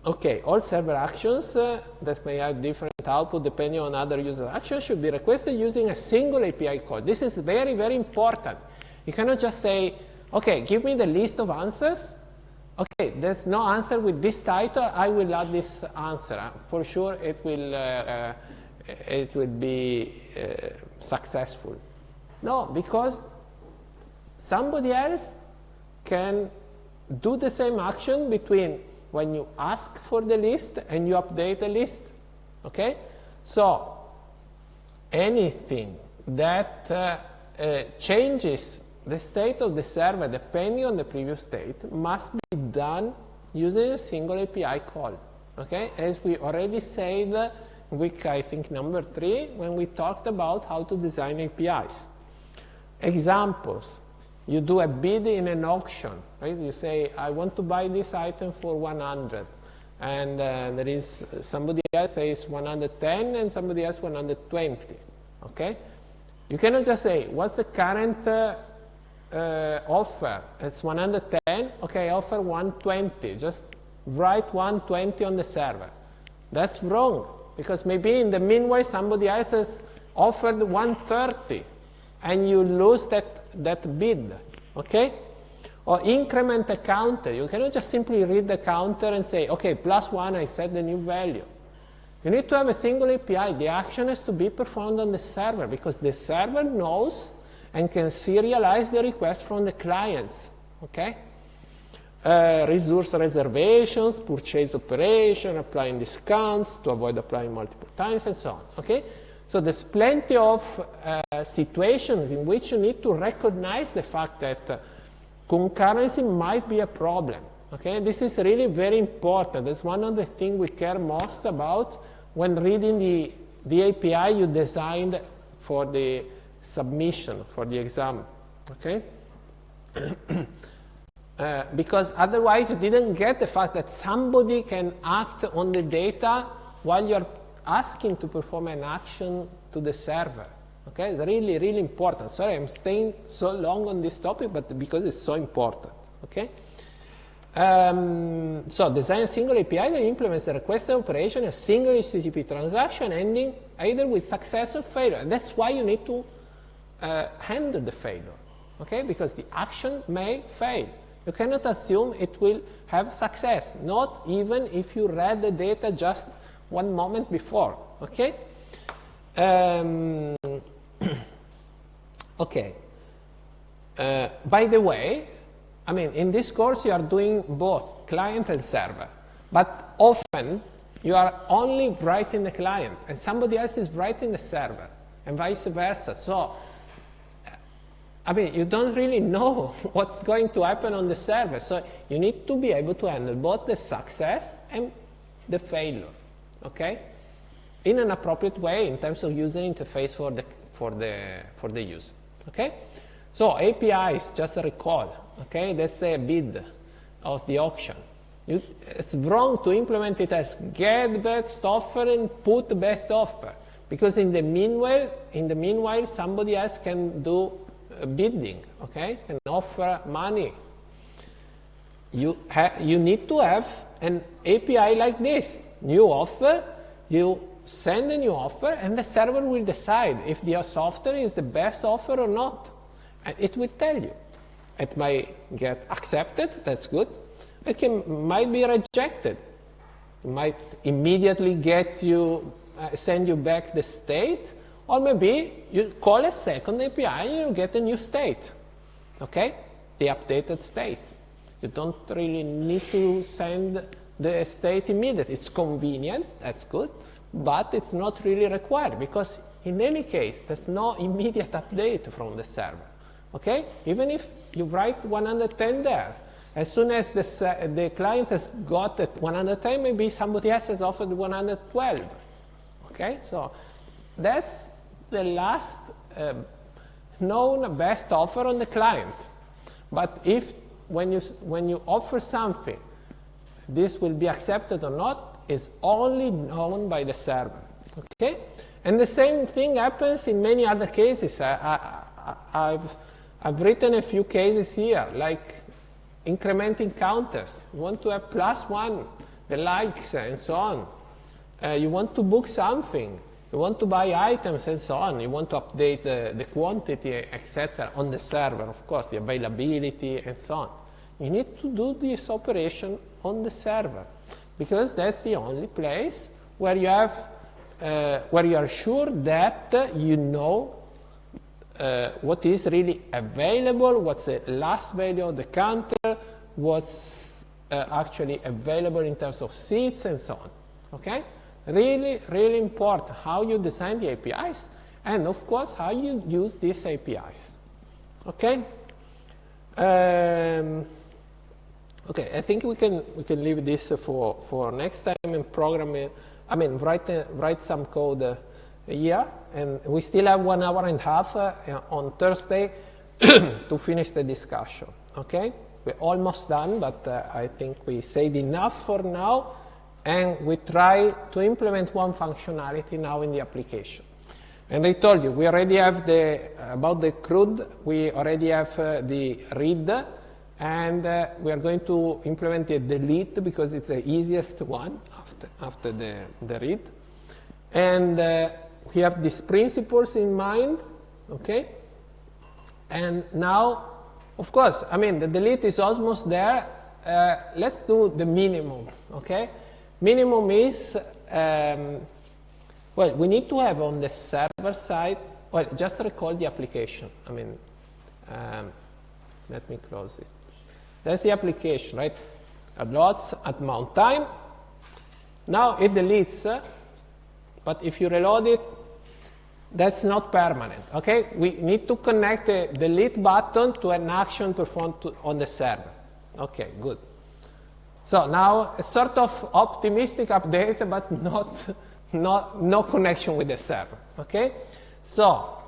Okay, all server actions that may have different output depending on other user actions should be requested using a single API call. This is very, very important. You cannot just say, okay, give me the list of answers. Okay, there's no answer with this title, I will add this answer. For sure it will be successful. No, because somebody else can do the same action between when you ask for the list and you update the list. Okay? So, anything that changes the state of the server depending on the previous state must be done using a single API call. Okay? As we already said, week I think number 3, when we talked about how to design APIs. Examples. You do a bid in an auction, right? You say, I want to buy this item for 100. And there is somebody else says 110 and somebody else 120. Okay? You cannot just say, what's the current offer? It's 110. Okay, offer 120. Just write 120 on the server. That's wrong, because maybe in the meanwhile somebody else has offered 130 and you lose that bid. Okay? Or increment a counter. You cannot just simply read the counter and say, okay, +1, I set the new value. You need to have a single API. The action has to be performed on the server, because the server knows and can serialize the request from the clients. Okay? Resource reservations, purchase operation, applying discounts to avoid applying multiple times, and so on. Okay? So there's plenty of situations in which you need to recognize the fact that concurrency might be a problem. Okay? This is really very important. It's one of the things we care most about when reading the API you designed for the submission, for the exam. Okay? Because otherwise you didn't get the fact that somebody can act on the data while you're asking to perform an action to the server. Okay, it's really, really important. Sorry, I'm staying so long on this topic, but because it's so important. Okay. So design a single API that implements the requested operation, a single HTTP transaction ending either with success or failure. And that's why you need to handle the failure. Okay, because the action may fail. You cannot assume it will have success, not even if you read the data just one moment before. Okay. Okay. By the way, I mean, in this course you are doing both client and server, but often you are only writing the client and somebody else is writing the server, and vice versa. So, I mean, you don't really know what's going to happen on the server. So you need to be able to handle both the success and the failure. Okay, in an appropriate way in terms of user interface for the user. Okay, so APIs, just a recall. Okay, that's a bid of the auction. It's wrong to implement it as get best offer and put the best offer, because in the meanwhile somebody else can do bidding. Okay, can offer money. You need to have an API like this. New offer, you send a new offer, and the server will decide if the software is the best offer or not. And it will tell you. It might get accepted, that's good. It might be rejected. It might immediately send you back the state, or maybe you call a second API and you get a new state. Okay? The updated state. You don't really need to send the state immediately. It's convenient, that's good, but it's not really required, because in any case, there's no immediate update from the server. Okay? Even if you write 110 there, as soon as the client has got it 110, maybe somebody else has offered 112. Okay? So that's the last known best offer on the client. But if when you offer something, this will be accepted or not is only known by the server. Okay? And the same thing happens in many other cases. I've written a few cases here, like incrementing counters. You want to have +1, the likes, and so on. You want to book something. You want to buy items, and so on. You want to update the quantity, etc. on the server, of course, the availability, and so on. You need to do this operation on the server, because that's the only place where you have where you are sure that you know what is really available, what's the last value of the counter, what's actually available in terms of seats, and so on. Okay? Really, really important how you design the APIs, and of course how you use these APIs. Okay? Okay, I think we can leave this for next time in programming. I mean, write some code here, and we still have 1 hour and a half on Thursday to finish the discussion. Okay, we're almost done, but I think we said enough for now, and we try to implement one functionality now in the application. And I told you we already have about the CRUD. We already have the read. And we are going to implement the delete because it's the easiest one after the read. And we have these principles in mind, okay? And now, of course, I mean, the delete is almost there. Let's do the minimum, okay? Minimum is, well, we need to have on the server side, well, just recall the application. I mean, let me close it. That's the application, right? Loads at mount time. Now it deletes, but if you reload it, that's not permanent, okay? We need to connect the delete button to an action performed on the server. Okay, good. So now a sort of optimistic update, but no connection with the server, okay? So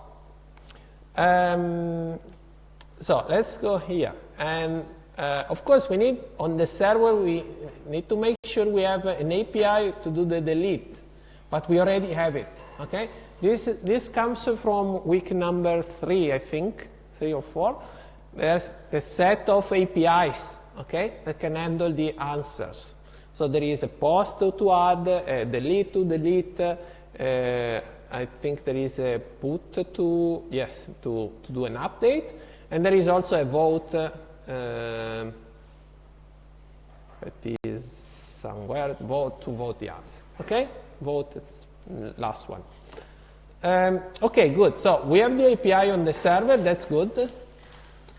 let's go here. And of course, we need, on the server, we need to make sure we have an API to do the delete, but we already have it, okay? This comes from week number 3, I think, 3 or 4. There's a set of APIs, okay, that can handle the answers. So there is a post to add, a delete to delete, I think there is a put to, yes, to do an update, and there is also a vote. It is somewhere, vote to vote the answer. Okay, vote is last one. Okay, good. So we have the API on the server. That's good.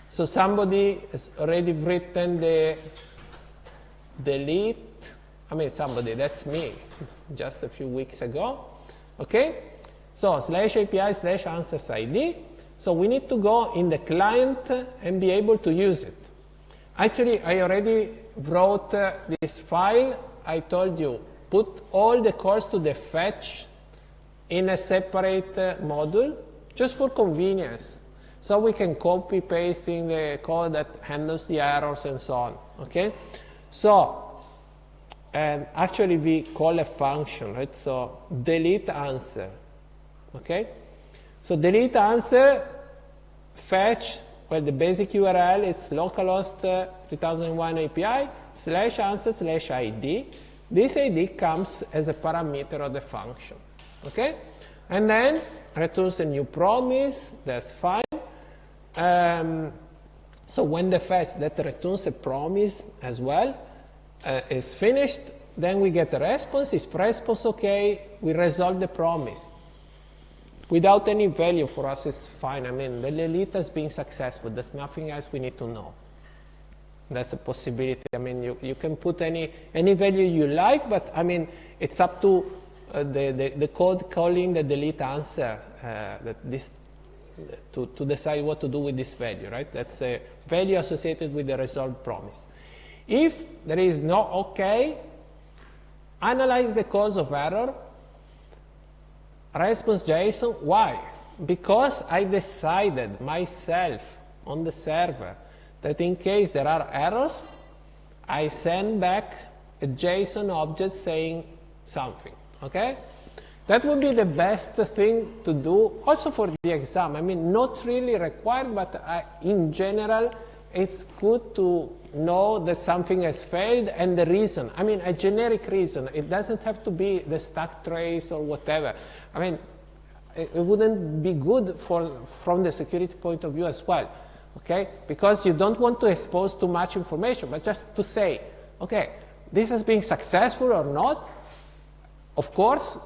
So somebody has already written the delete. I mean, somebody. That's me. Just a few weeks ago. Okay. So /API/answers ID. So we need to go in the client and be able to use it. Actually, I already wrote this file. I told you, put all the calls to the fetch in a separate module, just for convenience. So we can copy paste in the code that handles the errors and so on, okay? So, and actually we call a function, right? So delete answer, okay? So delete answer, fetch, well, the basic URL, it's localhost 3001 API /answer/ID. This ID comes as a parameter of the function, okay? And then returns a new promise, that's fine. So when the fetch that returns a promise as well is finished, then we get a response. If response okay, we resolve the promise. Without any value for us, it's fine. I mean, the delete has been successful. There's nothing else we need to know. That's a possibility. I mean, you can put any value you like, but I mean, it's up to the code calling the delete answer to decide what to do with this value, right? That's a value associated with the resolved promise. If there is no okay, analyze the cause of error. Response JSON, why? Because I decided myself on the server that in case there are errors, I send back a JSON object saying something, okay? That would be the best thing to do also for the exam. I mean, not really required, but in general, it's good to know that something has failed and the reason. I mean, a generic reason. It doesn't have to be the stack trace or whatever. I mean, it wouldn't be good from the security point of view as well, okay? Because you don't want to expose too much information, but just to say, okay, this has been successful or not, of course,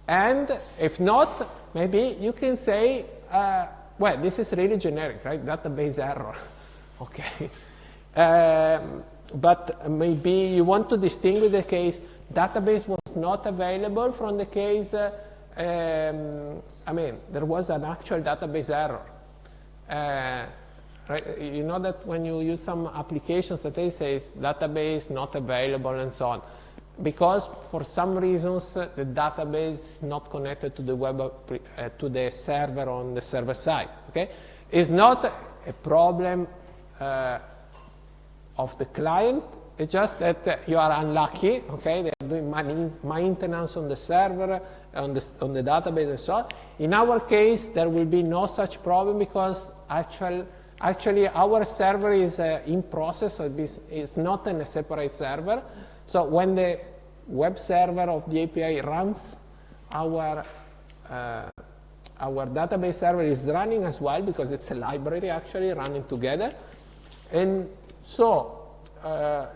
and if not, maybe you can say, well, this is really generic, right? Database error, okay? But maybe you want to distinguish the case database was not available from the case, I mean, there was an actual database error. Right? You know that when you use some applications that they say database not available and so on, because for some reasons the database is not connected to the web to the server on the server side. Okay, it's not a problem of the client. It's just that you are unlucky. Okay, they are doing maintenance on the server, on the database and so on. In our case, there will be no such problem because actually our server is in process, so it's not in a separate server. So when the web server of the API runs, our database server is running as well because it's a library actually running together. And so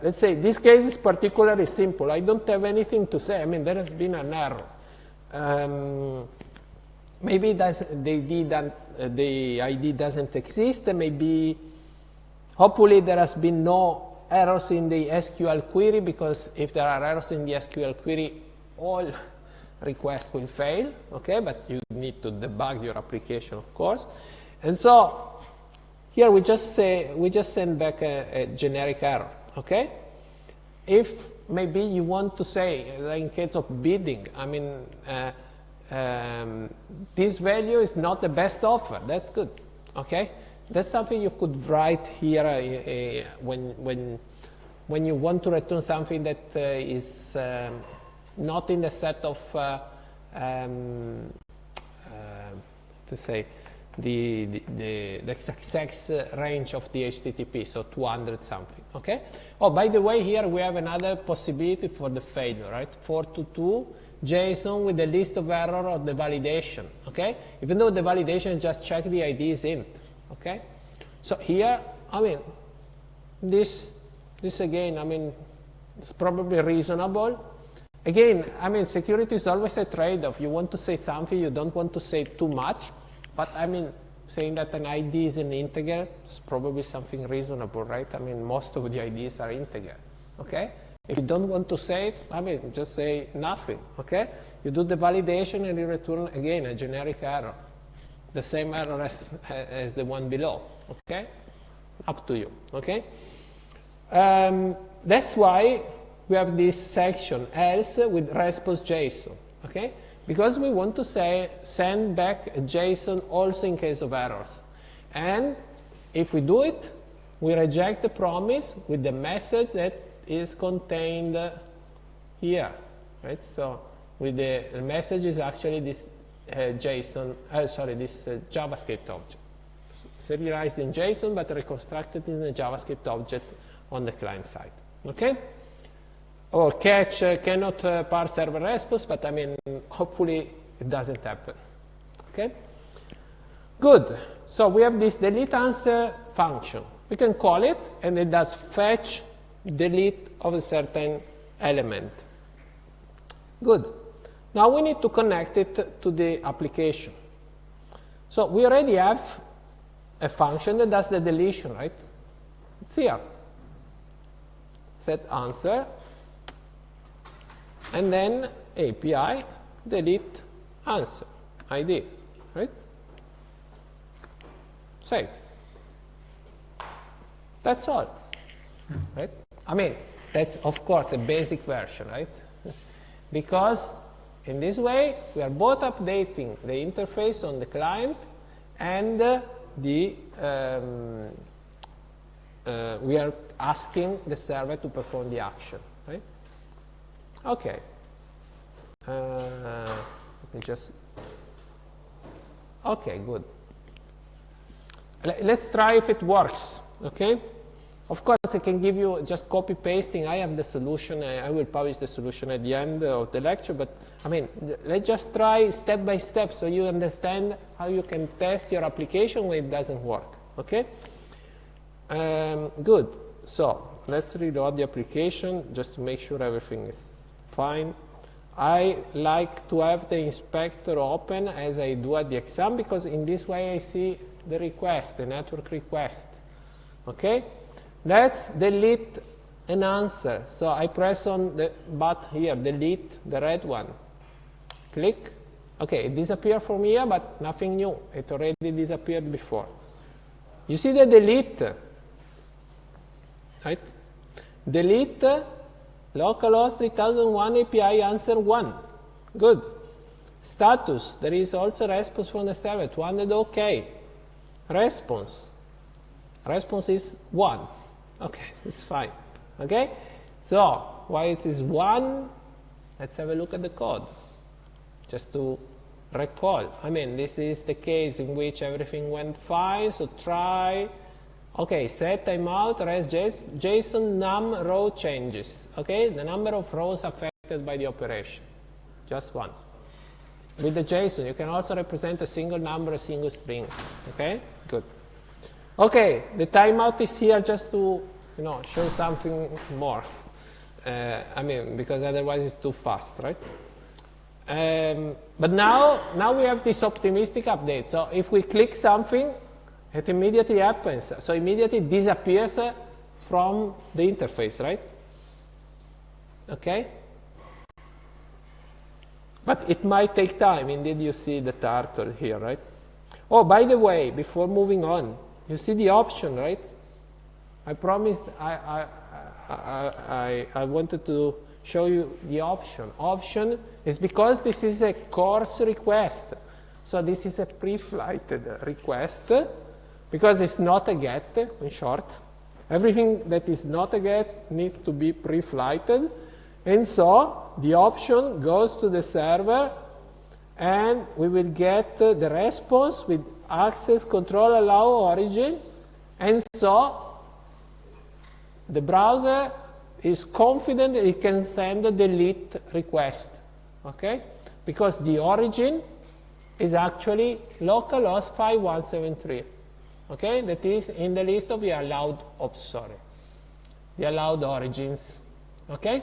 let's say this case is particularly simple. I don't have anything to say. I mean, there has been an error. Maybe the ID doesn't exist. Maybe, hopefully, there has been no errors in the SQL query, because if there are errors in the SQL query, all requests will fail. Okay, but you need to debug your application, of course. And so here we just send back a generic error. Okay, if maybe you want to say, in case of bidding, I mean, this value is not the best offer. That's good. Okay, that's something you could write here when you want to return something that is not in the set of to say the success range of the HTTP, so 200 something. Okay. Oh, by the way, here we have another possibility for the failure, right? 422 JSON with the list of error of the validation. Okay. Even though the validation just check the ID is int. Okay. So here, I mean, this again, I mean, it's probably reasonable. Again, I mean, security is always a trade-off. You want to say something, you don't want to say too much. But I mean, saying that an ID is an integer is probably something reasonable, right? I mean, most of the IDs are integer, okay? If you don't want to say it, I mean, just say nothing, okay? You do the validation and you return, again, a generic error. The same error as the one below, okay? Up to you, okay? That's why we have this section, else, with response JSON, okay? Because we want to say send back a JSON also in case of errors. And if we do it, we reject the promise with the message that is contained here, right? So with the message is actually this JSON, this JavaScript object. Serialized in JSON, but reconstructed in a JavaScript object on the client side, okay? Or catch cannot parse server response, but I mean, hopefully it doesn't happen. Okay? Good. So we have this delete answer function. We can call it, and it does fetch, delete of a certain element. Good. Now we need to connect it to the application. So we already have a function that does the deletion, right? It's here. Set answer. And then API delete answer ID, right? Save. That's all, right? I mean, that's of course a basic version, right? Because in this way we are both updating the interface on the client and we are asking the server to perform the action, right? Okay. Let me just, okay, good. Let's try if it works, okay? Of course, I can give you just copy pasting. I have the solution. I will publish the solution at the end of the lecture, but I mean, let's just try step by step so you understand how you can test your application when it doesn't work, okay? Good. So let's reload the application just to make sure everything is fine. I like to have the inspector open as I do at the exam, because in this way I see the request, the network request, okay? Let's delete an answer. So I press on the button here, delete, the red one. Click. Okay, it disappeared from here, but nothing new. It already disappeared before. You see the delete, right? Delete, localhost 3001 API answer 1. Good. Status, there is also response from the server, 200 OK. Response is 1. Okay, it's fine. Okay, so why it is 1? Let's have a look at the code, just to recall. I mean, this is the case in which everything went fine. So try. Okay, set timeout, res JSON num row changes. Okay, the number of rows affected by the operation, just 1. With the JSON, you can also represent a single number, a single string. Okay, good. Okay, the timeout is here just to, you know, show something more. I mean, because otherwise it's too fast, right? But now we have this optimistic update. So if we click something, it immediately happens. So immediately disappears from the interface, right? Okay? But it might take time. Indeed, you see the turtle here, right? Oh, by the way, before moving on, you see the option, right? I promised I wanted to show you the option. Option is because this is a course request. So this is a pre-flighted request because it's not a GET, in short. Everything that is not a GET needs to be pre-flighted. And so the option goes to the server and we will get the response with access control allow origin. And so the browser is confident that it can send a delete request, okay? Because the origin is actually localhost 5173, okay? That is in the list of the allowed, the allowed origins, okay?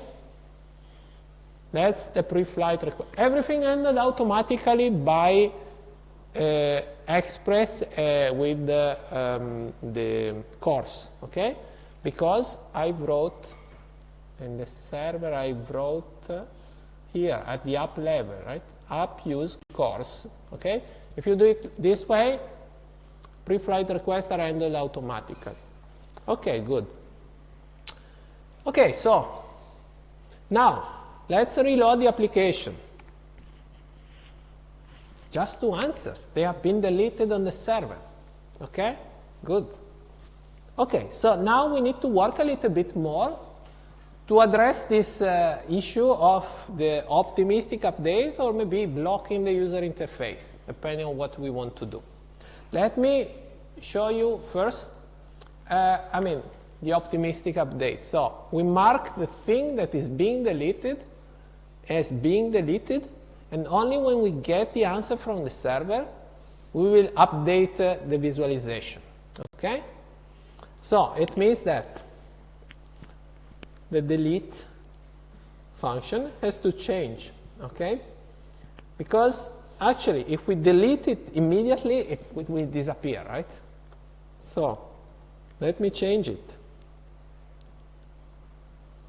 That's the pre-flight request. Everything ended automatically by Express with the course, okay? Because I wrote in the server, I wrote here at the app level, right? App use course, okay? If you do it this way, pre-flight requests are handled automatically. Okay, good. Okay, so now let's reload the application. Just 2 answers. They have been deleted on the server. Okay, good. Okay, so now we need to work a little bit more to address this issue of the optimistic update or maybe blocking the user interface, depending on what we want to do. Let me show you first, the optimistic update. So we mark the thing that is being deleted as being deleted, and only when we get the answer from the server, we will update the visualization, okay? So it means that the delete function has to change, okay? Because actually, if we delete it immediately, it will disappear, right? So let me change it.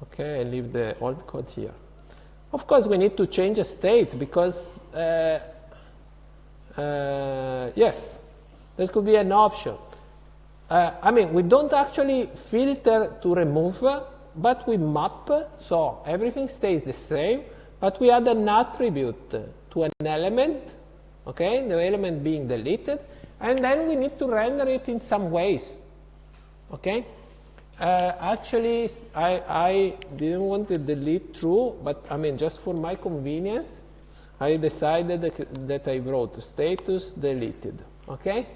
Okay, I leave the old code here. Of course, we need to change a state because, yes, this could be an option. We don't actually filter to remove, but we map, so everything stays the same, but we add an attribute to an element, okay, the element being deleted, and then we need to render it in some ways, okay? Actually, I didn't want to delete true, but just for my convenience, I decided that I wrote status deleted, okay?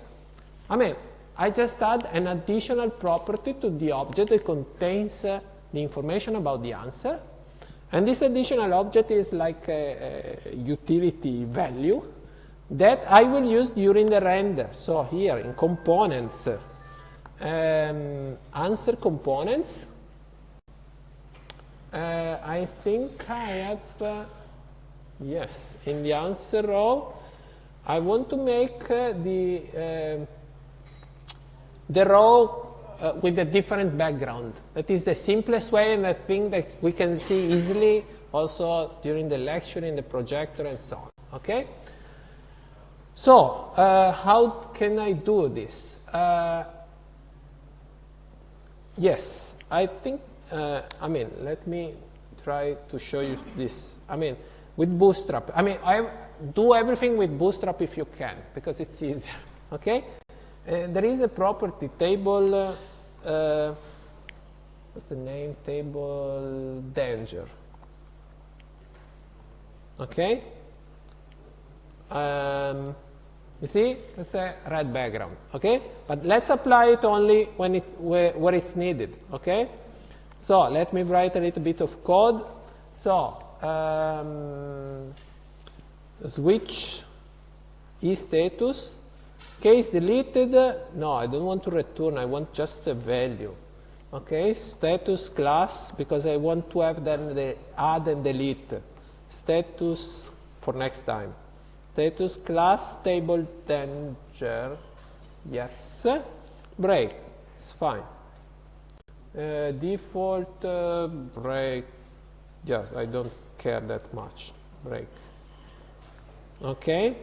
I mean, I just add an additional property to the object that contains the information about the answer. And this additional object is like a utility value that I will use during the render. So here in components, answer components, I think I have, yes, in the answer row, I want to make the row with a different background. That is the simplest way, and I think that we can see easily also during the lecture in the projector and so on. Okay? So, how can I do this? Yes, I think, I mean, let me try to show you this. I mean, with Bootstrap, I mean, I do everything with Bootstrap if you can, because it's easier. Okay? There is a property table, what's the name? Table danger. Okay? You see, it's a red background. Okay? But let's apply it only when where it's needed. Okay? So let me write a little bit of code. So switch eStatus. Case deleted, no, I don't want to return, I want just a value. Okay, status class, because I want to have then the add and delete. Status for next time. Status class table danger, yes. Break, it's fine. Default break, yes, I don't care that much. Break. Okay.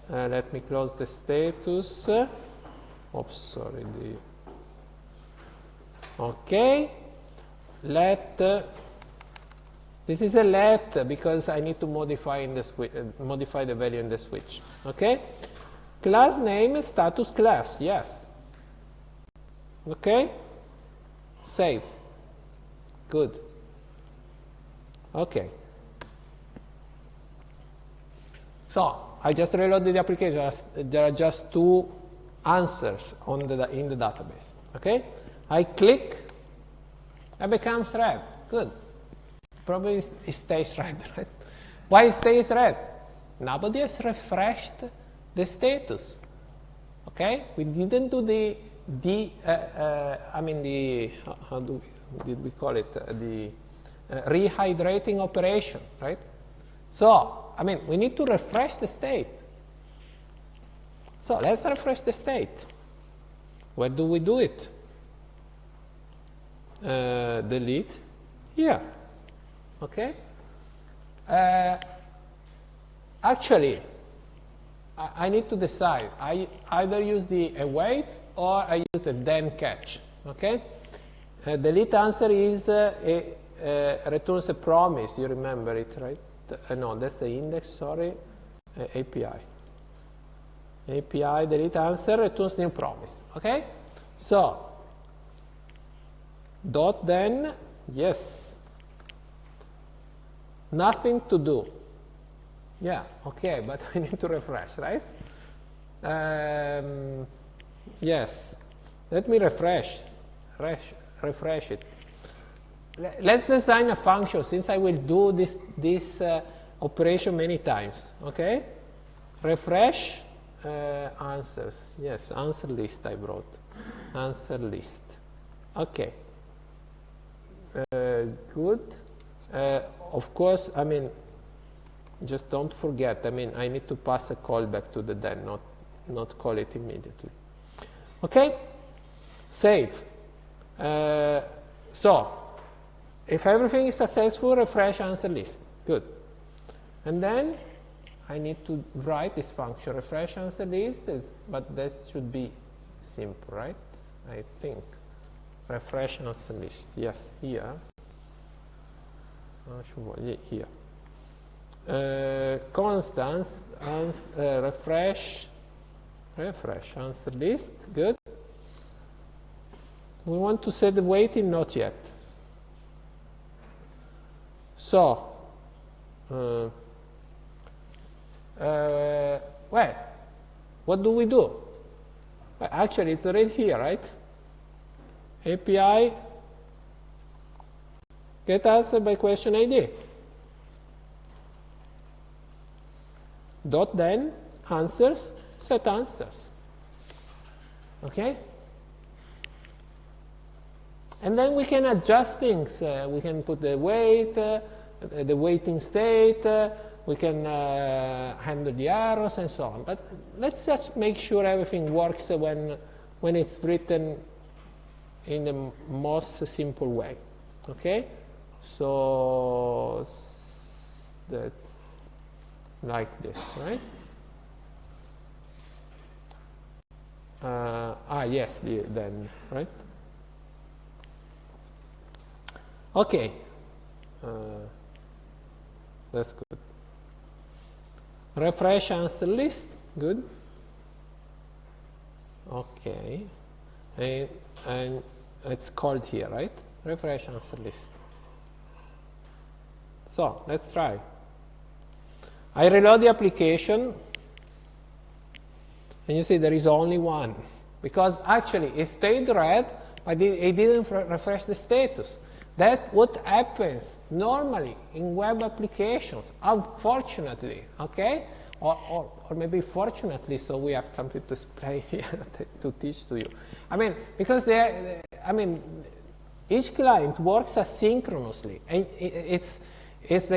Let me close the status. Oops, sorry. Okay. Let. This is a let because I need to modify in the modify the value in the switch. Okay. Class name is status class. Yes. Okay. Save. Good. Okay. So I just reloaded the application. There are just two answers in the database. Okay? I click, it becomes red. Good. Probably it stays red, right? Why it stays red? Nobody has refreshed the status. Okay? We didn't do how did we call it? The rehydrating operation, right? So, I mean, we need to refresh the state. So let's refresh the state. Where do we do it? Delete here. Okay? Actually, I need to decide. I either use the await or I use the then catch. Okay? Delete answer is returns a promise. You remember it, right? No, that's the index, sorry, API. API delete answer returns new promise, okay? So, dot then, yes. Nothing to do. Yeah, okay, but I need to refresh, right? Yes, let me refresh it. Let's design a function, since I will do this operation many times. Okay? Refresh answers. Yes, answer list I brought. Answer list. Okay. Good. Of course, I mean, just don't forget. I mean, I need to pass a callback to the then, not call it immediately. Okay? Save. So. If everything is successful, refresh answer list. Good. And then I need to write this function, refresh answer list, but that should be simple, right? I think. Refresh answer list. Yes, here. Here. Constants, refresh answer list. Good. We want to set the waiting, not yet. So, well, what do we do? Well, actually, it's already here, right? API get answer by question ID. Dot then answers set answers. Okay? And then we can adjust things. We can put the weight, the waiting state, we can handle the errors and so on. But let's just make sure everything works when it's written in the most simple way. Okay? So that's like this, right? Yes, then, right? Okay, that's good. Refresh answer list, good. Okay, and it's called here, right? Refresh answer list. So let's try. I reload the application, and you see there is only one, because actually it stayed red, but it didn't refresh the status. That's what happens normally in web applications, unfortunately, okay? Or maybe fortunately, so we have something to explain here to teach to you. I mean, because each client works asynchronously, and it's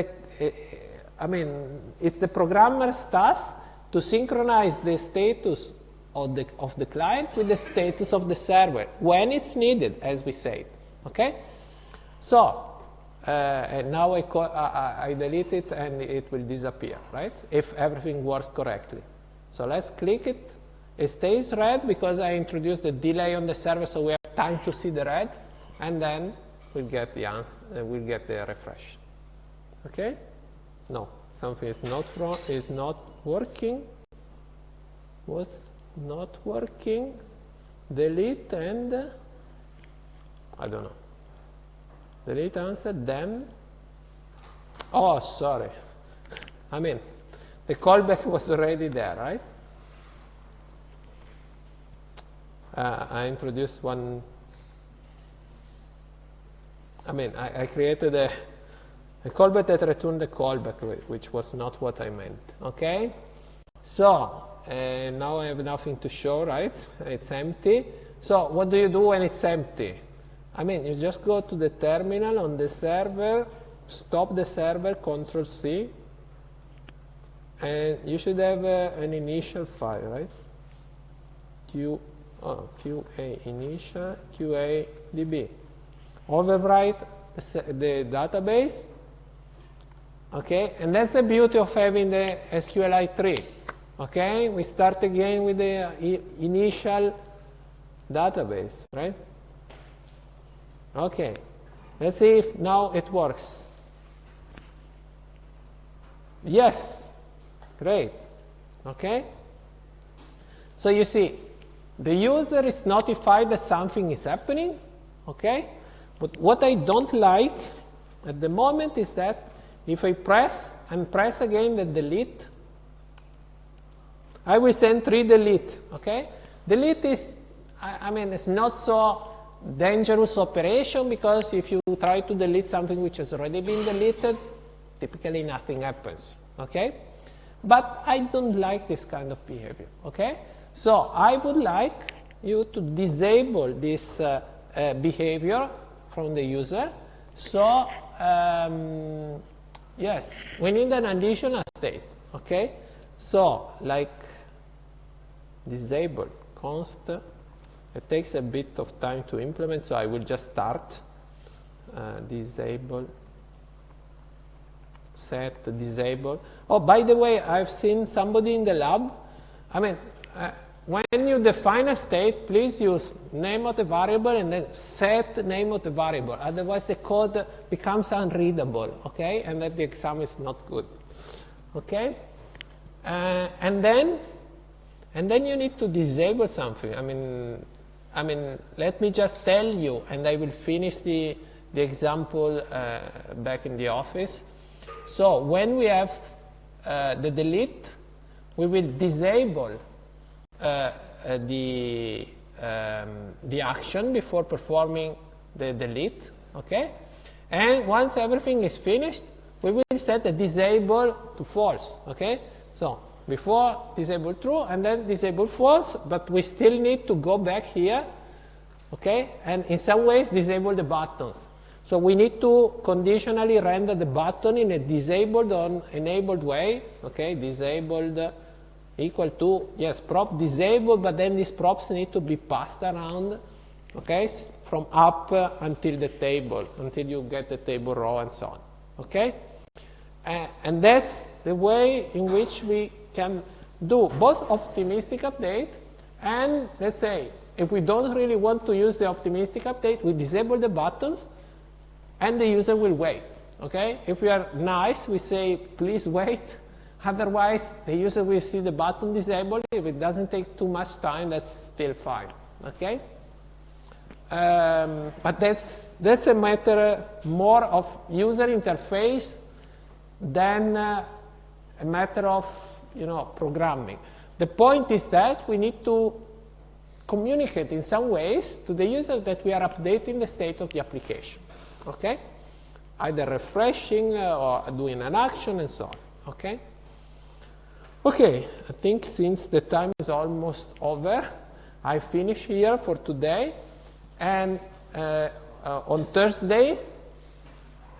the programmer's task to synchronize the status of the client with the status of the server when it's needed, as we say, okay? So, and now I delete it and it will disappear, right? If everything works correctly. So let's click it. It stays red because I introduced the delay on the server, so we have time to see the red, and then we'll get the answer, we'll get the refresh. Okay? No, something is not wrong, is not working. What's not working? Delete and I don't know. Delete answer, then, oh, sorry. I mean, the callback was already there, right? I introduced one, I created a callback that returned the callback, which was not what I meant, okay? So, now I have nothing to show, right? It's empty. So, what do you do when it's empty? You just go to the terminal on the server, stop the server, Control C, and you should have an initial file, right? QA initial, QA DB. Overwrite the database, okay? And that's the beauty of having the SQLite tree, okay? We start again with the initial database, right? Okay, let's see if now it works. Yes, great, okay? So you see, the user is notified that something is happening, okay? But what I don't like at the moment is that if I press and press again the delete, I will send 3 delete, okay? Delete is, it's not so dangerous operation, because if you try to delete something which has already been deleted, typically nothing happens, okay? But I don't like this kind of behavior, okay? So I would like you to disable this behavior from the user. So yes, we need an additional state, okay? So like disable const. It takes a bit of time to implement, so I will just start disable, set disable. Oh, by the way, I've seen somebody in the lab. When you define a state, please use name of the variable and then set name of the variable. Otherwise, the code becomes unreadable, okay? And then the exam is not good, okay? And then you need to disable something. Let me just tell you, and I will finish the example back in the office. So when we have the delete, we will disable the action before performing the delete, okay? And once everything is finished, we will set the disable to false, okay? So before disable true and then disable false, but we still need to go back here, okay? And in some ways disable the buttons. So we need to conditionally render the button in a disabled or enabled way, okay? Disabled equal to, yes, prop disabled, but then these props need to be passed around, okay, from up until the table, until you get the table row and so on, okay? And that's the way in which we can do both optimistic update and, let's say, if we don't really want to use the optimistic update, we disable the buttons and the user will wait, okay? If we are nice, we say, please wait. Otherwise, the user will see the button disabled. If it doesn't take too much time, that's still fine, okay? But that's a matter more of user interface than a matter of, programming. The point is that we need to communicate in some ways to the user that we are updating the state of the application, okay? Either refreshing or doing an action and so on, okay? Okay, I think since the time is almost over, I finish here for today. And on Thursday,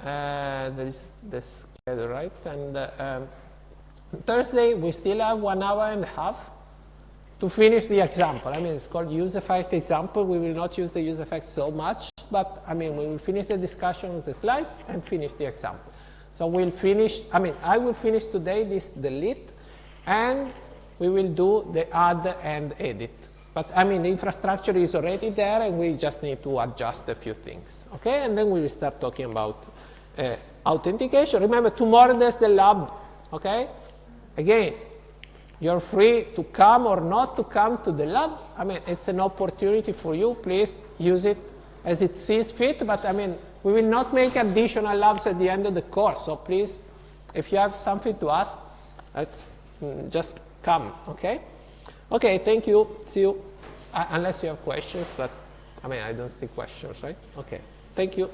there is the schedule, right? And on Thursday, we still have 1 hour and a half to finish the example. I mean, it's called use effect example. We will not use the use effect so much, but I mean, we will finish the discussion of the slides and finish the example. So we'll finish, I will finish today this delete, and we will do the add and edit. But I mean, the infrastructure is already there, and we just need to adjust a few things, okay? And then we will start talking about authentication. Remember, tomorrow there's the lab, okay? Again, you're free to come or not to come to the lab. I mean, it's an opportunity for you. Please use it as it sees fit. But I mean, we will not make additional labs at the end of the course. So please, if you have something to ask, let's just come, okay? Okay, thank you. See you. Unless you have questions, but I mean, I don't see questions, right? Okay, thank you.